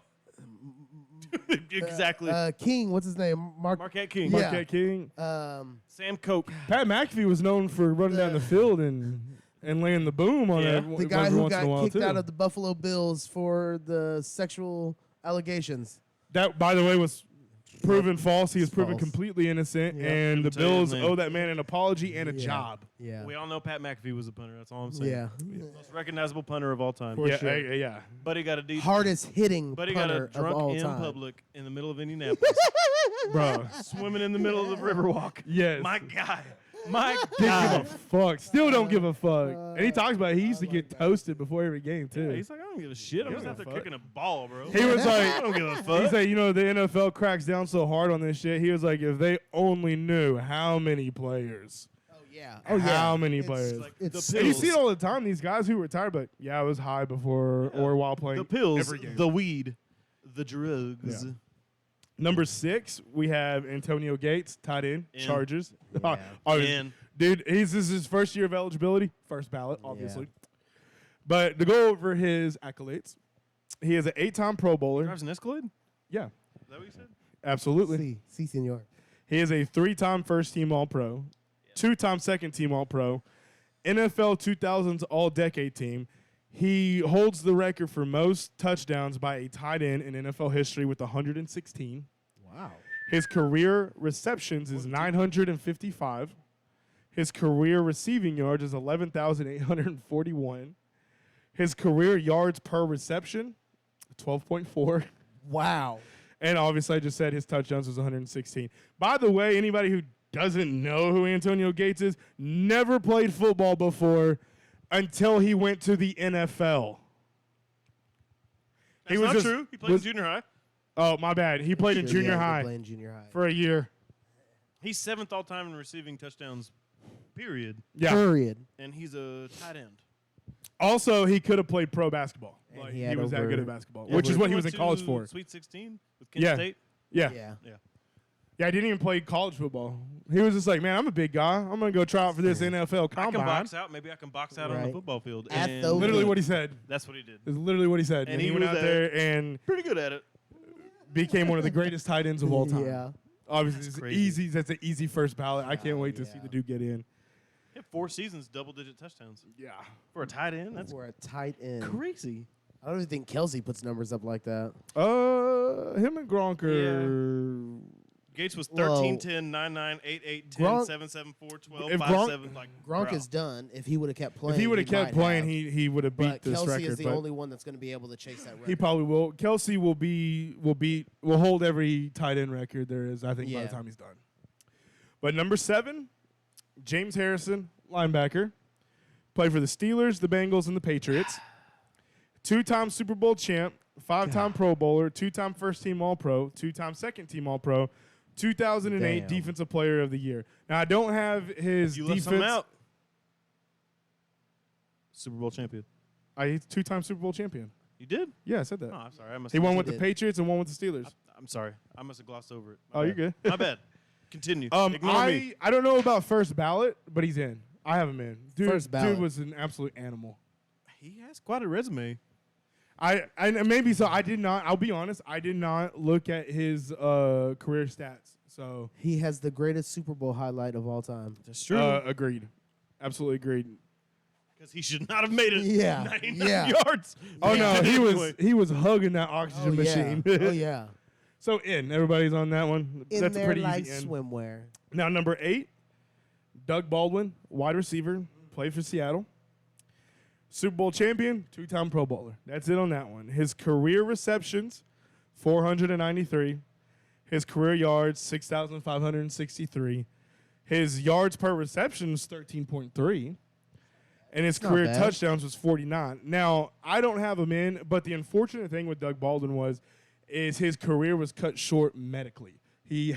Exactly. King, what's his name? Marquette King. Yeah. Marquette King. Sam Coke. Pat McAfee was known for running down the field and laying the boom on Yeah. it The guy every who once in a got while, kicked too. out of the Buffalo Bills for the sexual allegations. That, by the way, was proven false. He is It's proven false. completely innocent, Yeah. and the Couldn't tell you his Bills name. owe that man an apology and a Yeah. job. Yeah. We all know Pat McAfee was a punter. That's all I'm saying. Yeah. Most recognizable punter of all time. For yeah, sure. yeah. But he got a deep. Hardest hitting But he got punter a of drunk all in time. public in the middle of Indianapolis, Bro, swimming in the middle of the Riverwalk. yes. My guy. My Didn't give guy. a fuck. Still don't give a fuck. And he talks about it. He used to get toasted before every game, too. Yeah, he's like, I don't give a shit. I'm He just don't out there give a fuck. kicking a ball, bro. He was I like, don't give a he fuck. said, you know, the NFL cracks down so hard on this shit. He was like, if they only knew how many players. Oh yeah. Oh yeah. How many It's players? like it's the And you pills. see it all the time. These guys who retire, but yeah, I was high before or while playing. The pills, every game. the weed, the drugs. Yeah. Number 6, we have Antonio Gates, tight end, In. Chargers. Yeah. In. Dude, this is his first year of eligibility, first ballot, obviously. But to go over his accolades, he is an 8-time Pro Bowler. Drives an Escalade? Is Yeah, that what you said? absolutely. Si, senor. He is a 3-time first-team All-Pro, 2-time second-team All-Pro, NFL 2000s All-Decade Team. He holds the record for most touchdowns by a tight end in NFL history with 116. Wow. His career receptions is 955. His career receiving yards is 11,841. His career yards per reception, 12.4. Wow. And obviously, I just said his touchdowns was 116. By the way, anybody who doesn't know who Antonio Gates is, never played football before until he went to the NFL. That's was not just- true. He played in junior high. Oh, my bad. He played in Sure, junior yeah, high Playing junior high. for a year. He's 7th all time in receiving touchdowns, period. Yeah. Period. And he's a tight end. Also, he could have played pro basketball. And Like, he he had was that over- good at basketball, Yeah, which is but- what he was in Went college to for. Sweet 16 with Kent Yeah. State. Yeah. Yeah. Yeah. Yeah, I didn't even play college football. He was just like, man, I'm a big guy. I'm going to go try out for this NFL I can combine. box out. Maybe I can box out on the Right. football field. At and those- Literally what he said. That's what he did. Is literally what he said. And And he he went was out there and Pretty good at it. became one of the greatest tight ends of all time. Yeah. Obviously, That's it's crazy. easy. That's an easy first ballot. I can't wait to see yeah. the dude get in. He had 4 seasons, double-digit touchdowns. Yeah. For a tight end, that's For a tight end. crazy. I don't even think Kelsey puts numbers up like that. Him and Gronk are. Gates was Well, 13, 10, 9, 9, 8, 8, 10, Gronk- 7, 7, 4, 12, If 5, Gronk- 7. Like, Gronk bro. is done. If he would have kept playing, If he would have kept might playing, have. he would have beat But this Kelsey record. is the but only one that's going to be able to chase that record. he probably will. Kelsey will hold every tight end record there is. I think by Yeah. the time he's done. But number 7, James Harrison, linebacker, played for the Steelers, the Bengals, and the Patriots. 2-time Super Bowl champ, 5-time Pro Bowler, 2-time first-team All-Pro, 2-time second-team All-Pro, 2008 Damn. Defensive Player of the Year. Now I don't have his You left defense. something out. Super Bowl champion. He's 2-time Super Bowl champion. You did? Yeah, I said that. Oh, I'm sorry. I must He won he with the did. Patriots and one with the Steelers. I'm sorry. I must have glossed over it. Oh, you're good. My bad. Continue. Ignore me. I don't know about first ballot, but he's in. I have him in. First Dude ballot. was an absolute animal. He has quite a resume. And maybe so. I did not. I'll be honest. I did not look at his career stats. So He has the greatest Super Bowl highlight of all time. That's true. agreed. Absolutely agreed. Because he should not have made it Yeah, 99 yeah. yards. Oh But no, did he anyway. was hugging that oxygen machine. Oh yeah. So everybody's on that one. In That's a there pretty like easy in. swimwear. Now number 8, Doug Baldwin, wide receiver, played for Seattle. Super Bowl champion, 2-time Pro Bowler. That's it on that one. His career receptions, 493. His career yards, 6,563. His yards per reception was 13.3. And his Not career bad. touchdowns was 49. Now, I don't have him in, but the unfortunate thing with Doug Baldwin is his career was cut short medically. He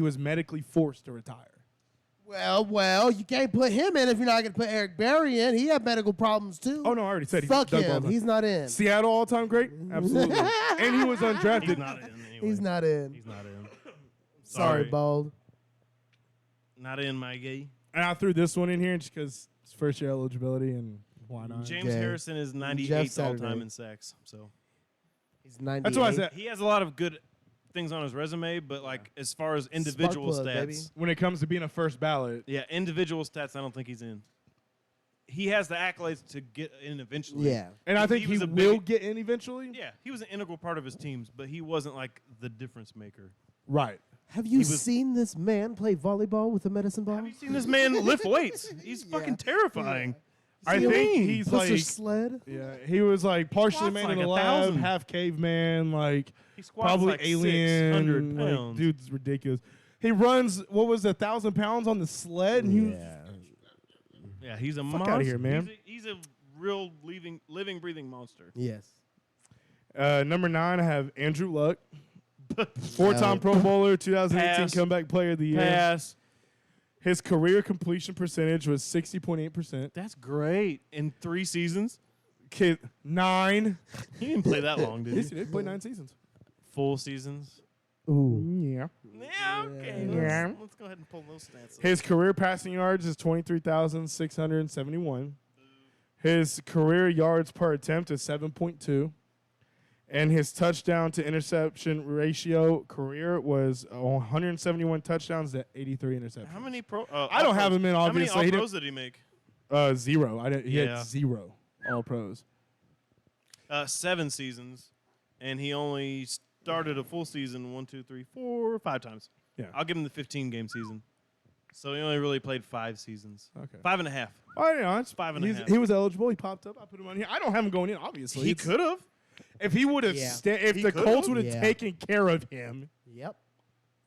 was medically forced to retire. Well, you can't put him in if you're not going to put Eric Berry in. He had medical problems too. Oh no, I already said Fuck Doug him. Baldwin. He's not in. Seattle all-time great? Absolutely. And he was undrafted. He's not in anyway. He's not in. He's not in. Sorry, Bald. Not in, my gay. And I threw this one in here just because it's first year eligibility and why not? James Okay. Harrison is Jeff 98th all Saturday. time in sacks. So He's 98. That's what I said. he has a lot of good things on his resume, but like as far as individual plug, stats, baby. When it comes to being a first ballot, yeah, individual stats, I don't think he's in. He has the accolades to get in eventually. Yeah. and I think He he was a will big- get in eventually. Yeah, he was an integral part of his teams, but he wasn't like the difference maker. Right. Have you was- seen this man play volleyball with a medicine ball? Have you seen this man lift weights? He's fucking terrifying. I See what I think mean? he's Plus like, a sled. yeah, he was like partially Squats man like in the 1,000. lab, half caveman, like He squats probably like alien. 600 Like, pounds. dude's ridiculous. He runs, what was it, 1,000 pounds on the sled? And he, Yeah, he's a Fuck monster. outta here, man. He's a real living, breathing monster. Yes. Number 9, I have Andrew Luck. 4-time Pro Bowler, 2018 Pass. Comeback Player of the Year. Pass. His career completion percentage was 60.8%. That's great. In 3 seasons, Kid 9. he didn't play that long, did Yes, he? he did play 9 seasons. Full seasons. Ooh. Yeah. Yeah, okay. Yeah. Let's go ahead and pull those stats up. His career passing yards is 23,671. His career yards per attempt is 7.2. And his touchdown to interception ratio career was 171 touchdowns to 83 interceptions. How many pro? I don't have him in, How obviously. many He all didn't- pros did he make? 0. He Yeah. had 0 all pros. 7 seasons, and he only started a full season 1, 2, 3, 4, 5 times. Yeah. I'll give him the 15-game season. So he only really played 5 seasons. Okay. 5.5. Oh, yeah, it's 5.5. He was eligible. He popped up. I put him on here. I don't have him going in, obviously. He It's- could have. If he would have, Yeah. if He the could've. Colts would have Yeah. taken care of him, Yep.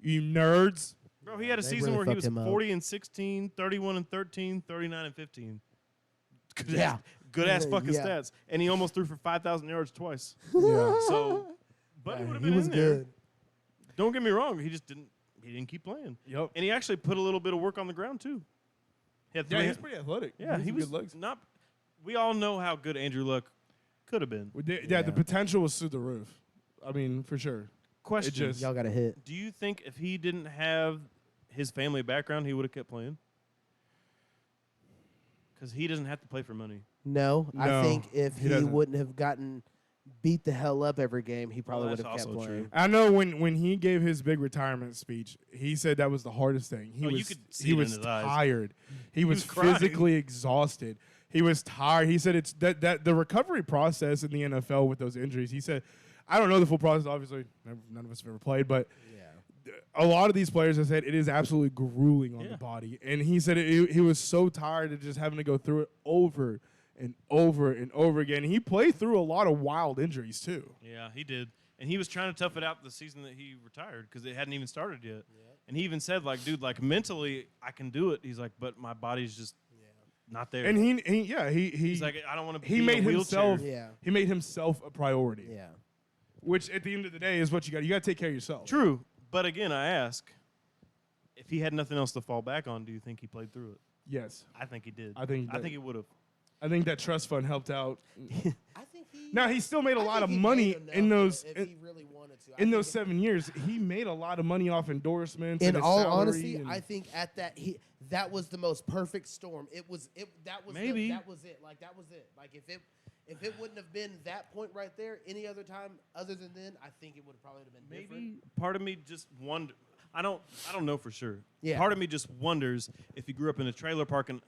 you nerds. Bro, he had a They season really where he fucked was him up. 40 and 16, 31 and 13, 39 and 15. Good Yeah. ass, good ass fucking Yeah. stats. And he almost threw for 5,000 yards twice. Yeah. So, Buddy would have He been was in there. good. Don't get me wrong. He just didn't. He didn't keep playing. Yep. And he actually put a little bit of work on the ground too. He had Yeah, 3 he's pretty athletic. Yeah, he some was good legs. not. We all know how good Andrew Luck could have been. Yeah, the potential was through the roof. I mean, for sure. Question: just- Y'all got a hit. Do you think if he didn't have his family background, he would have kept playing? Because he doesn't have to play for money. No, I No, think if he he doesn't. wouldn't have gotten beat the hell up every game, he probably would that's have kept also playing. true. I know when he gave his big retirement speech, he said that was the hardest thing. He Oh, you was could see he it in was his eyes. tired. He was was crying. physically exhausted. He was tired. He said it's that the recovery process in the NFL with those injuries. He said, I don't know the full process. Obviously, none of us have ever played, but a lot of these players have said it is absolutely grueling on Yeah. the body. And he said he was so tired of just having to go through it over and over and over again. He played through a lot of wild injuries too. Yeah, he did. And he was trying to tough it out the season that he retired because it hadn't even started yet. And he even said, like, dude, like mentally I can do it. He's like, but my body's just not there. And he he's like, I don't want to. he be made in a wheelchair. himself Yeah. he made himself a priority. Yeah. Which at the end of the day is what you got. You got to take care of yourself. True, but again, I ask, if he had nothing else to fall back on, do you think he played through it? Yes. I think he did. I think he I did. think he would have. I think that trust fund helped out. I think he. Now he still made a I lot think of he money made enough in those if he really wanted to. I in think those it- 7 years. He made a lot of money off endorsements. In and his all salary honesty, and- I think at that was the most perfect storm. That was Maybe. that was it. Like that was it. Like if it wouldn't have been that point right there, any other time other than then, I think it would have probably been different. Maybe part of me just wonder. I don't know for sure. Yeah. Part of me just wonders if he grew up in a trailer park and.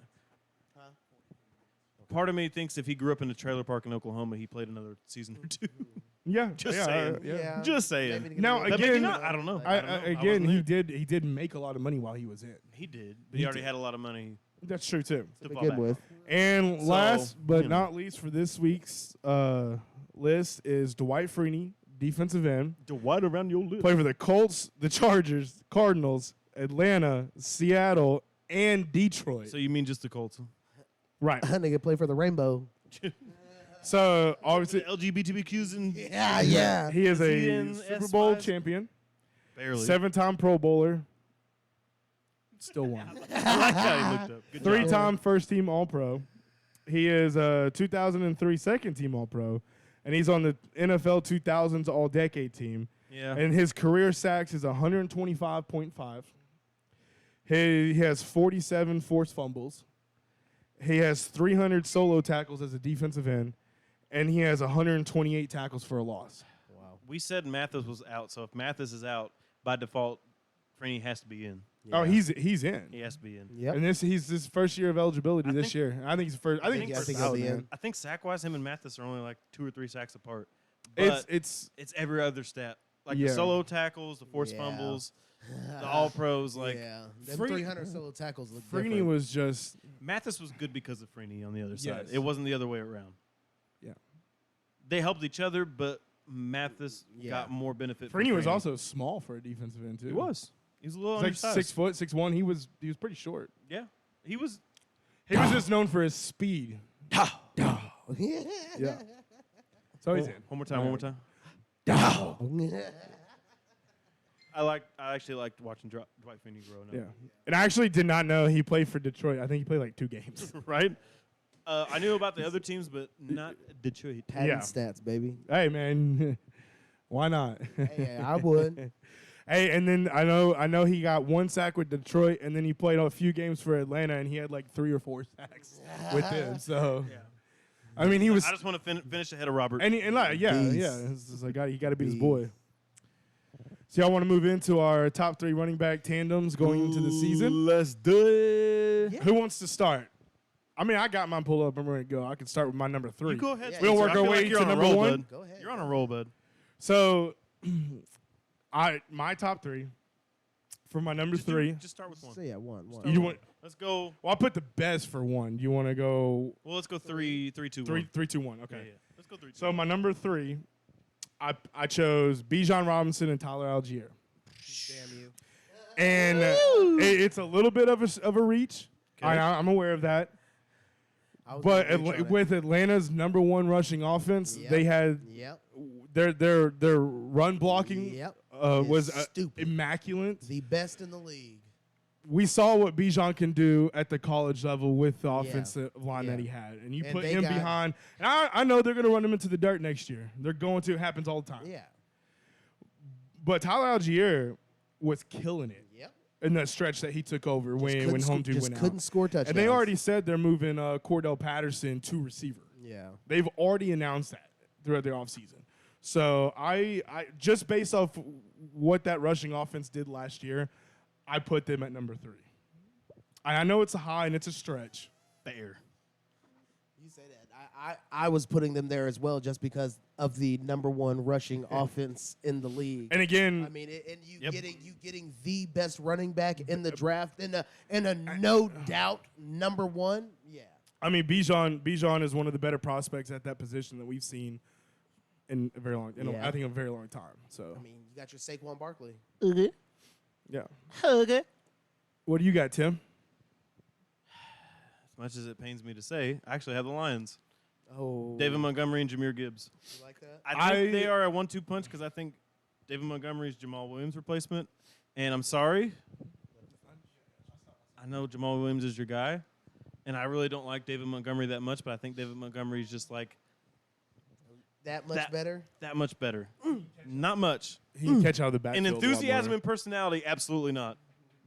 Part of me thinks if he grew up in a trailer park in Oklahoma, he played another season or two. yeah, Just yeah, saying. yeah. Just saying. Maybe to get Now, a little- But maybe again, not. I don't know. I, don't know. I again, wasn't there. he did make a lot of money while he was in. He did. But He he already did. had a lot of money That's true too. to to fall begin back with. on. And So, last but you know. not least for this week's list is Dwight Freeney, defensive end, The white around your lips. played for the Colts, the Chargers, Cardinals, Atlanta, Seattle, and Detroit. So you mean just the Colts? Right. Nigga play for the Rainbow. So obviously LGBTQs and Yeah, yeah. he is he a in Super Bowl S5s? champion, barely. 7-time Pro Bowler, still won. I like how he looked up. Good job. 3-time first team All Pro. He is a 2003 second team All Pro, and he's on the NFL 2000s All Decade team. Yeah. And his career sacks is 125.5. He has 47 forced fumbles. He has 300 solo tackles as a defensive end, and he has 128 tackles for a loss. We said Mathis was out, so if Mathis is out, by default, Freeney has to be in. Oh, he's in. He has to be in. Yep. And he's his first year of eligibility this think- year. I think he's first. I think think he's I think first he'll be out, in. man. I think sack-wise, him and Mathis are only like 2 or 3 sacks apart. But It's it's every other stat. Like Yeah. the solo tackles, the forced Yeah. fumbles, the all pros. Like yeah, them Free- 300 solo tackles look Freeney different. was just Mathis was good because of Freeney on the other side. Yes. It wasn't the other way around. Yeah. They helped each other, but Mathis Yeah. got more benefit. from Freeney was also small for a defensive end too. He was. He was a little He's like undersized. 6 foot, 6'1". He was pretty short. Yeah. He was. He was just known for his speed. Yeah. So he's in. One more time. One more time. I actually liked watching Dwight Freeney grow. Yeah. And I actually did not know he played for Detroit. I think he played like 2 games. Right. I knew about the other teams, but not Detroit. Patent Yeah. stats, baby. Hey man, why not? Hey, I would. Hey, and then I know he got 1 sack with Detroit, and then he played a few games for Atlanta, and he had like 3 or 4 sacks with them. So, Yeah. I mean, he was, I just want to finish ahead of Robert. and like, yeah, Beast. yeah, it's just like he got to be his Beast. boy. So y'all want to move into our top 3 running back tandems going into the season? Let's do it. Yeah. Who wants to start? I mean, I got mine pulled up. I'm ready to go. I can start with my number 3. You go ahead. Yeah, We'll Spencer. work I our feel way like you're to on a number roll, 1. bud. Go ahead. You're on a roll, bud. So, my top 3 for my number 3. Just start with one. So yeah, one. You want? Let's go. Well, I'll put the best for 1. You want to go Well, let's go 3, 2, 1. 3, 2, 1? Okay. Yeah, yeah. Let's go 3, 2. So my number 3, I chose Bijan Robinson and Tyler Algier, Damn you. and it's a little bit of a reach. Okay. I'm aware of that, I was but gonna reach on it. with Atlanta's number 1 rushing offense, Yep. they had Yep. their run blocking Yep. was It's stupid. immaculate. The best in the league. We saw what Bijan can do at the college level with the Yeah. offensive line that Yeah. he had, and you And put they him got- behind. And I know they're going to run him into the dirt next year. They're going to. It happens all the time. Yeah. But Tyler Algier was killing it Yep. in that stretch that he took over when Couldn't Home sco- Dude just went couldn't out. score touchdowns. And they already said they're moving Cordell Patterson to receiver. Yeah. They've already announced that throughout their offseason. So I just based off what that rushing offense did last year, I put them at number 3. I know it's a high and it's a stretch. Bear. You say that. I was putting them there as well just because of the number 1 rushing offense in the league. And again, I mean, and you Yep. getting the best running back in the draft and a no doubt number 1. Yeah. I mean Bijan is one of the better prospects at that position that we've seen in a very long, Yeah. I think a very long time. So I mean, you got your Saquon Barkley. yeah. Okay. What do you got, Tim? As much as it pains me to say, I actually have the Lions. Oh. David Montgomery and Jameer Gibbs. You like that? I think they are a 1-2 punch because I think David Montgomery is Jamal Williams' replacement. And I'm sorry. I know Jamal Williams is your guy. And I really don't like David Montgomery that much, but I think David Montgomery is just like That much better? that much better. Not much. He can catch out of the backfield. In a lot enthusiasm more. and personality, absolutely not.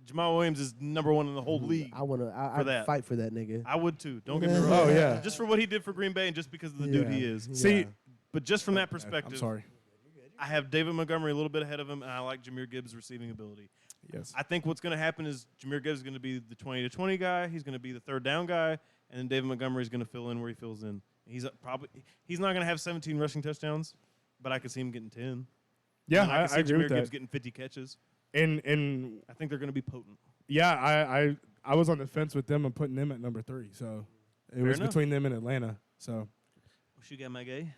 Jamal Williams is number 1 in the whole league. I want to For I that. fight for that nigga. I would too. Don't get me wrong. Oh, yeah. Just for what he did for Green Bay and just because of the dude he is. See, But just from that perspective, I'm sorry. I have David Montgomery a little bit ahead of him, and I like Jameer Gibbs' receiving ability. Yes. I think what's going to happen is Jameer Gibbs is going to be the 20-20 guy. He's going to be the third down guy, and then David Montgomery is going to fill in where he fills in. He's not going to have 17 rushing touchdowns, but I could see him getting 10. Yeah, And I I could see agree Jameer with Gibbs that. getting 50 catches. And I think they're going to be potent. yeah, I was on the fence with them and putting them at number 3. So it was enough. between them and Atlanta. So What you got, my guy?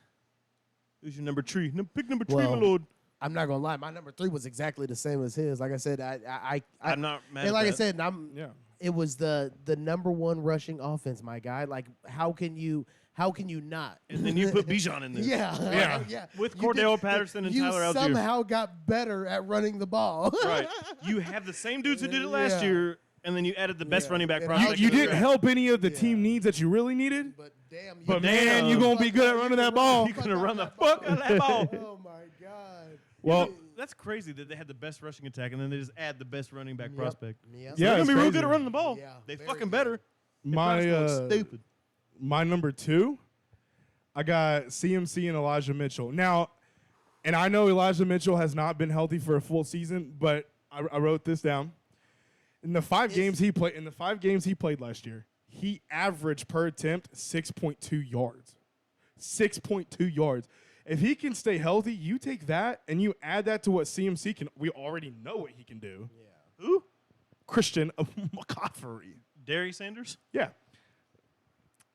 Who's your number 3? Pick number 3, Well, my lord. I'm not gonna lie. My number 3 was exactly the same as his. Like I said, I'm not mad and at like I that. said, yeah. it was the number 1 rushing offense, my guy. Like how can you not? And then you put Bijan in there. Yeah, Yeah. With You did- Cordell Patterson and you Tyler Algier. somehow got better at running the ball. Right. You have the same dudes who did it last Yeah. year, and then you added the best Yeah. running back And prospect. You in the didn't draft. help any of the Yeah. team needs that you really needed. But damn, you But damn. man, you're gonna be good at running that ball. You're gonna run the fuck out of that ball. Oh my god. Well, That's crazy that they had the best rushing attack, and then they just add the best running back Yep. prospect. Yep. So Yeah, they're gonna it's be real crazy. good at running the ball. Yeah, They very fucking good. better. my Stupid. my number 2, I got CMC and Elijah Mitchell. Now, and I know Elijah Mitchell has not been healthy for a full season, but I wrote this down. In the 5 games he played last year, he averaged per attempt 6.2 yards. 6.2 yards. If he can stay healthy, you take that and you add that to what CMC can. We already know what he can do. Yeah. Who? Christian McCaffrey. Dairy Sanders? Yeah.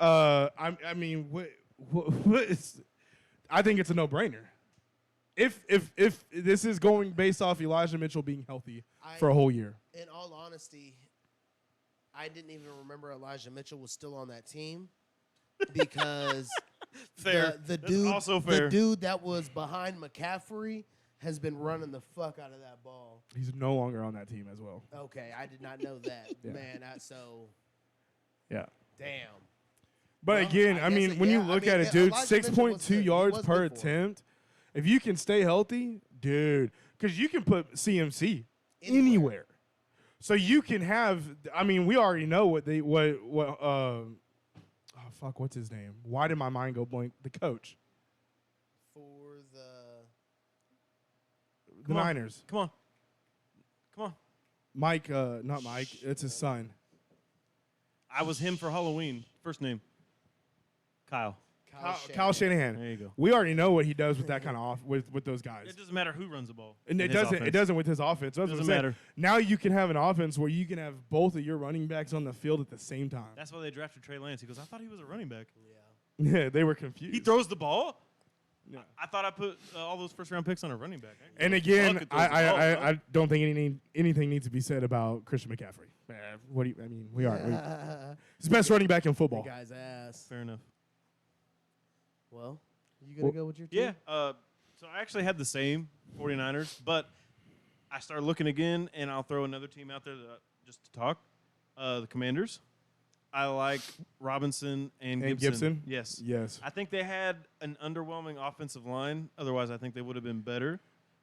I mean, what is? I think it's a no-brainer. If this is going based off Elijah Mitchell being healthy for a whole year. In all honesty, I didn't even remember Elijah Mitchell was still on that team because Fair. the That's dude, also fair. the dude that was behind McCaffrey has been running the fuck out of that ball. He's no longer on that team as well. Okay, I did not know that, Yeah. man. Yeah. Damn. But Well, again, I I mean, guess when you yeah, I look mean, at it, yeah, dude, Elijah Mitchell was 6.2 good. He yards was per good for him. attempt. If you can stay healthy, dude, because you can put CMC Anywhere. anywhere. So you can have. I mean, we already know what they what. Oh fuck, what's his name? Why did my mind go blank? The coach, For the Come on. Niners, Come on. Come on. Mike. Not Mike. It's his son. I was him for Halloween. First name. Kyle. Kyle Shanahan. There you go. We already know what he does with that kind of off with those guys. It doesn't matter who runs the ball. And in it his doesn't. offense. It doesn't with his offense. That's what I'm Doesn't saying. matter. Now you can have an offense where you can have both of your running backs on the field at the same time. That's why they drafted Trey Lance. He goes, I thought he was a running back. Yeah. Yeah, they were confused. He throws the ball? Yeah. I thought I put all those first-round picks on a running back. And again, Fuck it, throws the ball, huh? I don't think anything needs to be said about Christian McCaffrey. What do you? I mean, we are. He's the best running back in The football. guy's ass. Fair enough. Well, you gonna go with your team? Yeah. So I actually had the same 49ers, but I started looking again, and I'll throw another team out there just to talk. The Commanders. I like Robinson and Gibson. Yes. Yes. I think they had an underwhelming offensive line. Otherwise, I think they would have been better.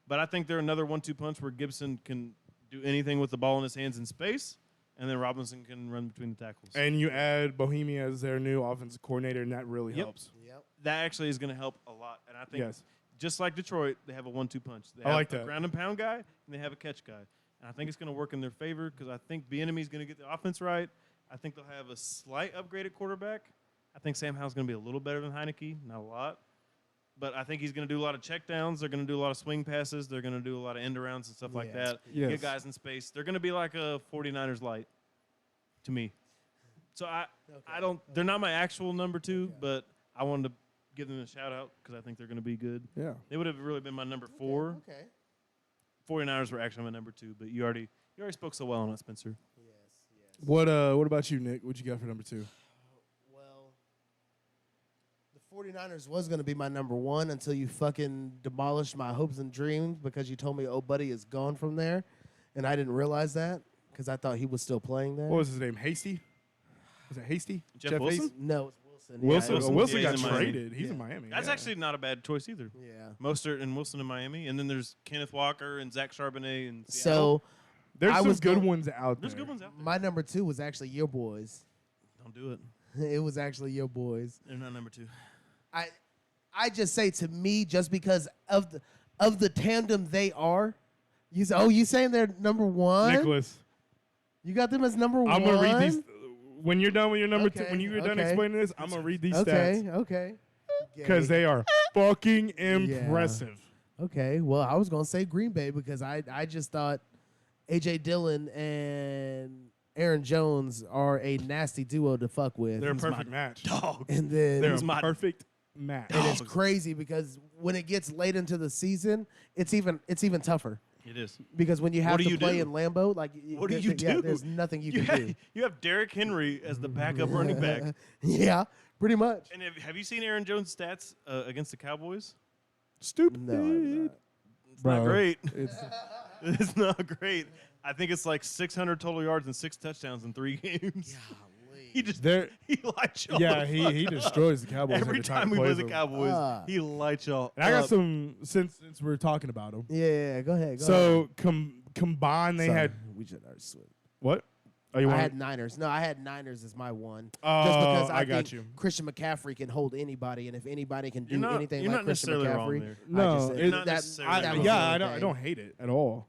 But I think they're another 1-2 punch where Gibson can do anything with the ball in his hands in space, and then Robinson can run between the tackles. And you add Bohemia as their new offensive coordinator, and that really Yep. helps. Yep. That actually is going to help a lot. And I think Yes. just like Detroit, they have a 1-2 punch. They I have like a that. ground and pound guy, and they have a catch guy. And I think it's going to work in their favor because I think Bieniemy is going to get the offense right. I think they'll have a slight upgraded quarterback. I think Sam Howell's going to be a little better than Heineke, not a lot. But I think he's going to do a lot of checkdowns. They're going to do a lot of swing passes. They're going to do a lot of end arounds and stuff like Yeah. that. Yes. Get guys in space. They're going to be like a 49ers light to me. So I don't. They're not my actual number two, but I wanted to give them a shout out because I think they're going to be good. Yeah. They would have really been my number 4. Okay. 49ers were actually my number 2, but you already spoke so well on it, Spencer. Yes. Yes. What about you, Nick? What you got for number 2? Well, the 49ers was going to be my number 1 until you fucking demolished my hopes and dreams because you told me, oh, buddy is gone from there. And I didn't realize that because I thought he was still playing there. What was his name? Hasty? Was it Hasty? Jeff Wilson? Hasty? No, it's Wilson. Wilson. Yeah, Wilson? Wilson Yeah, got he's in Miami. traded. He's in Yeah. Miami. That's yeah. actually not a bad choice either. Yeah. Mostert and Wilson in Miami, and then there's Kenneth Walker and Zach Charbonnet and So There's I some was good going- ones out there's there. good ones out there. my number 2 was actually your boys. Don't do it. It was actually your boys. They're not number 2. I just say to me, just because of the tandem they are, you say, oh, you saying they're number 1? Nicholas, You got them as number 1? I'm gonna read these. When you're done with your number 2, Okay, when you're done okay. explaining this, I'm gonna read these Okay, stats okay. because they are fucking impressive. Okay, well, I was gonna say Green Bay because I just thought A.J. Dillon and Aaron Jones are a nasty duo to fuck with. They're a He's my perfect match. Dog. and then They're He's a my- perfect match. and it's crazy because when it gets late into the season, it's even tougher It is. because when you have What do to you play do? in Lambeau, like What do there- you yeah, do? there's nothing you can do. You have Derrick Henry as the backup running back. Yeah, pretty much. And have you seen Aaron Jones' stats against the Cowboys? Stupid. No, I'm not. It's not Bro. great. It's, It's not great. I think it's like 600 total yards and 6 touchdowns in 3 games. He just They're- he lights y'all. yeah, the he fuck up. destroys the Cowboys Every time we play plays the them. Cowboys, Ah. he lights y'all. And I got up. some since we're talking about them. Yeah, go ahead. Go So combined, they ahead. had Sorry, we should switch. what? Oh, you I want? had Niners. No, I had Niners as my 1. Oh, Just because I I got think you. Christian McCaffrey can hold anybody, and if anybody can do You're not- anything you're like not Christian necessarily wrong McCaffrey, there. No, I just, it's not that, necessarily that wrong. was yeah, the I only don't. I thing. don't hate it at all.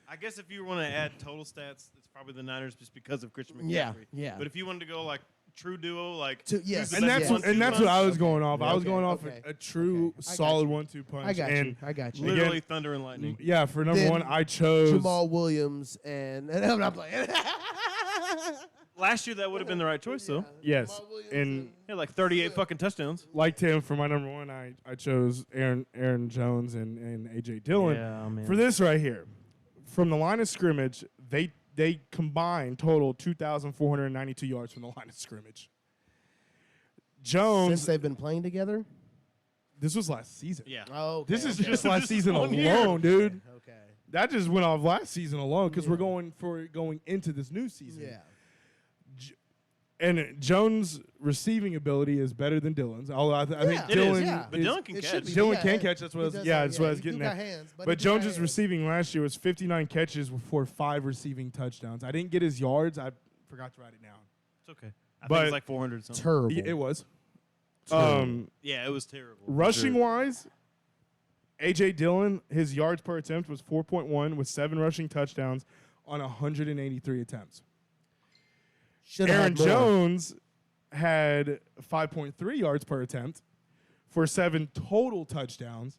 I guess if you want to add total stats, it's probably the Niners just because of Christian McCaffrey. Yeah, yeah. But if you wanted to go like true duo, like Yes. who's the And best that's Yeah. what, and that's punch? what I was Okay. going off. I was Okay, going off okay. a true Okay. I got solid you. 1-2 punch. I got and you. I got you. Literally Again, thunder and lightning. Yeah, for number Then one, I chose Jamal Williams and I'm not playing. Last year that would have been the right choice though. Yes, Jamal Williams and He had like 38 fucking touchdowns. like Tim for my number one, I chose Aaron Jones and AJ Dillon. man. For this right here, from the line of scrimmage, they combined total 2,492 yards from the line of scrimmage. Jones, Since they've been playing together. this was last season. Yeah. Oh, okay, This is okay. just last Just season 1 year. alone, dude. Okay. That just went off last season alone because we're Yeah. going into this new season. Yeah. And Jones' receiving ability is better than Dillon's. Although I think Yeah. It Dylan is, yeah. but Dylan can It catch. should be. Dylan Yeah, can catch. That's what I he was, does yeah, have- that's what I was he getting do got at. hands, But he do Jones' got hands. receiving last year was 59 catches for 5 receiving touchdowns. I didn't get his yards. I forgot to write it down. It's okay. I think But- it's like 400 something. Terrible. It was. Terrible. Yeah, it was terrible. for Rushing sure. wise, AJ Dillon, his yards per attempt was 4.1 with 7 rushing touchdowns on 183 attempts. Should have Aaron had more. Jones had 5.3 yards per attempt for 7 total touchdowns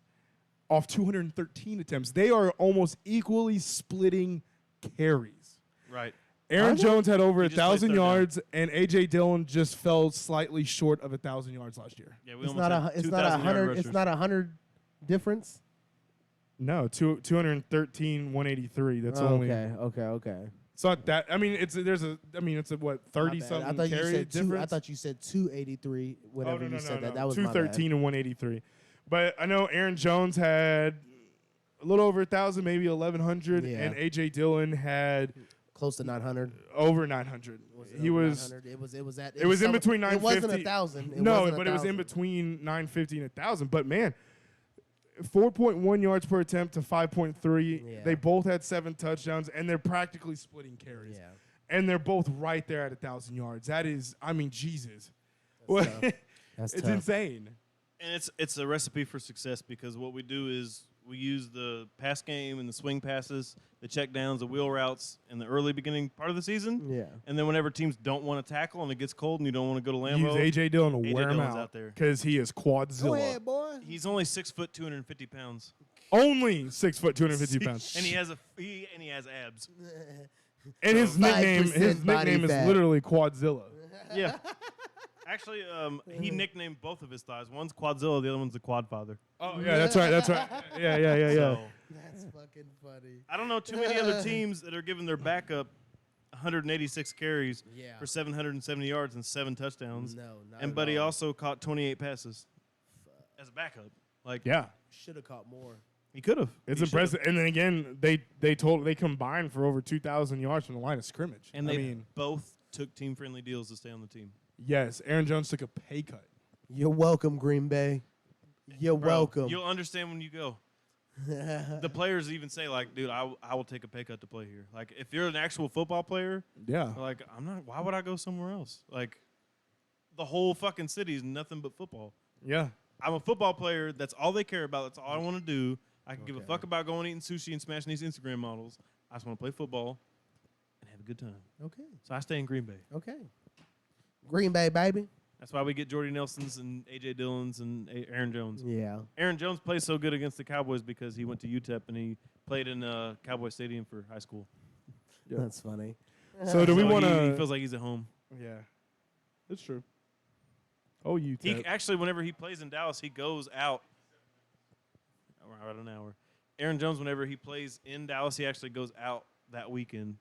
off 213 attempts. They are almost equally splitting carries. Right. Aaron Are they? Jones had over He just played 1,000 third down. yards, and AJ Dillon just fell slightly short of 1,000 yards last year. Yeah, we It's almost not had a. It's 2,000 not a yard 100. rushers. It's not 100 difference. No, 213, 183. That's only. Okay. It's not that. I mean, it's a what, My 30 bad. something I thought you carry said difference. I thought you said 283. Whenever no, you no, said no, that, no. that was my bad. 213 and 183. But I know Aaron Jones had a little over 1,000, maybe 1,100, Yeah. and AJ Dillon had Close to 900. over 900. He over was 900. It was at. it was in some- between It wasn't 950. 1,000. no, but it was in between 950 and 1,000. But man, 4.1 yards per attempt to 5.3. Yeah. They both had 7 touchdowns, and they're practically splitting carries. Yeah. And they're both right there at 1,000 yards. That is, I mean, Jesus. That's tough. That's It's tough. insane. And it's a recipe for success because what we do is we use the pass game and the swing passes, the check downs, the wheel routes in the early beginning part of the season. Yeah. And then whenever teams don't want to tackle and it gets cold and you don't want to go to Lambeau, Use AJ Dillon to AJ wear him Dillon's out out there. because he is quadzilla. Go ahead, boy. he's only 6 foot 250 pounds, Only 6 foot 250 pounds. and he has he has abs. And his 5% body nickname is fat. literally Quadzilla. Yeah. Actually, he nicknamed both of his thighs. One's Quadzilla, the other one's the Quad Father. Oh yeah, that's right. That's right. Yeah. So, That's fucking funny. I don't know too many other teams that are giving their backup 186 carries Yeah. for 770 yards and 7 touchdowns. No, not And at Buddy all. also caught 28 passes as a backup. Like Yeah, Should have caught more. he could have. it's impressive. And then again, they combined for over 2,000 yards from the line of scrimmage. And I they mean, both took team-friendly deals to stay on the team. yes, Aaron Jones took a pay cut. You're welcome, Green Bay. You're Bro, welcome. You'll understand when you go. The players even say, like, dude, I will take a pay cut to play here. Like, if you're an actual football player, Yeah, like, I'm not. Why would I go somewhere else? Like, the whole fucking city is nothing but football. yeah. I'm a football player. That's all they care about. That's all I want to do. I can give a Okay. fuck about going eating sushi and smashing these Instagram models. I just want to play football and have a good time. okay. So I stay in Green Bay. Okay. Green Bay, baby. That's why we get Jordy Nelsons and AJ Dillons and Aaron Jones. Yeah. Aaron Jones plays so good against the Cowboys because he went to UTEP and he played in Cowboy Stadium for high school. Yeah. That's funny. So do we So want He to? feels like he's at home. Yeah, that's true. Oh, you. He actually, whenever he plays in Dallas, he goes out. About an hour. Aaron Jones, whenever he plays in Dallas, he actually goes out that weekend.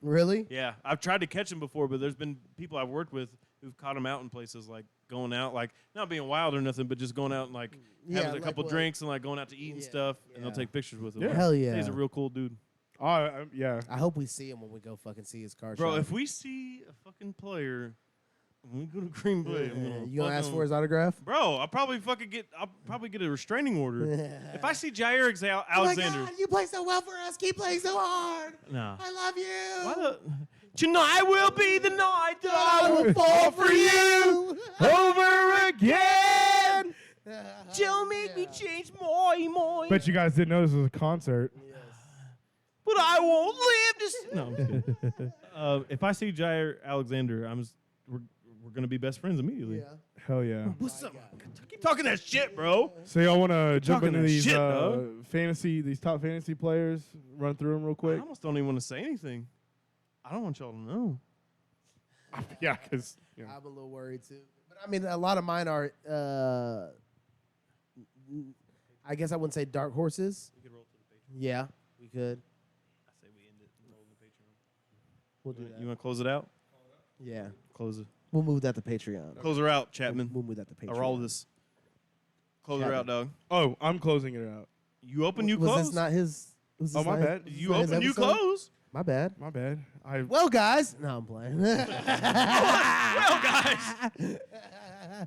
Really? I've tried to catch him before, but there's been people I've worked with who've caught him out in places like going out, like not being wild or nothing, but just going out and like having a like couple what? drinks and like going out to eat and Yeah, stuff, and they'll yeah. take pictures with him. Yeah. Hell yeah. He's a real cool dude. Yeah. I hope we see him when we go fucking see his car. Bro, shop. if we see a fucking player when we go to Green Bay, You gonna ask for his autograph? Bro, I'll probably get a restraining order. If I see Jair Alexander. Oh my God, you play so well for us. Keep playing so hard. No. I love you. Why the Tonight will be the night that I will will fall for you. Over again. Don't make me change my mind. Bet you guys didn't know this was a concert. But I won't live to see. No, I'm just kidding. If I see Jair Alexander, we're gonna be best friends immediately. Yeah. Hell yeah. What's up? Keep talking that shit, bro. So y'all want to jump talking into that these shit, dog. these top fantasy players? Run through them real I quick. almost don't even want to say anything. I don't want y'all to know. Yeah, because I'm a little worried too. But I mean, a lot of mine are, I guess I wouldn't say dark horses. We could roll to the Patreon. Yeah, we could. I say we end it and roll the Patreon. We'll do that. You want to close it out? Yeah. Close it. We'll move that to Patreon. Close her out, Chapman. We'll move that to Patreon. Or all of this. Close her out, dog. oh, I'm closing it out. You open, you Was close. this not his? Was Oh, this my not bad. his- You not his open, you episode? close. My bad. My bad. Well, guys. No, I'm playing. Well, guys.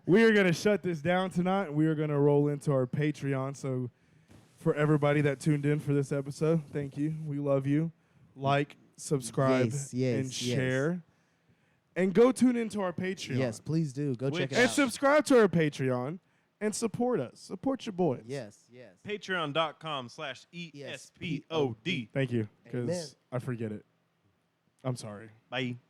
We are gonna shut this down tonight. We are gonna roll into our Patreon. So, for everybody that tuned in for this episode, thank you. We love you. Like, subscribe, Yes, yes, and yes. share. And go tune into our Patreon. Yes, please do. Go check Which- it And out. subscribe to our Patreon and support us. Support your boys. Yes, yes. Patreon.com/ESPOD. Thank you. Amen. Because I forget it. I'm sorry. Bye.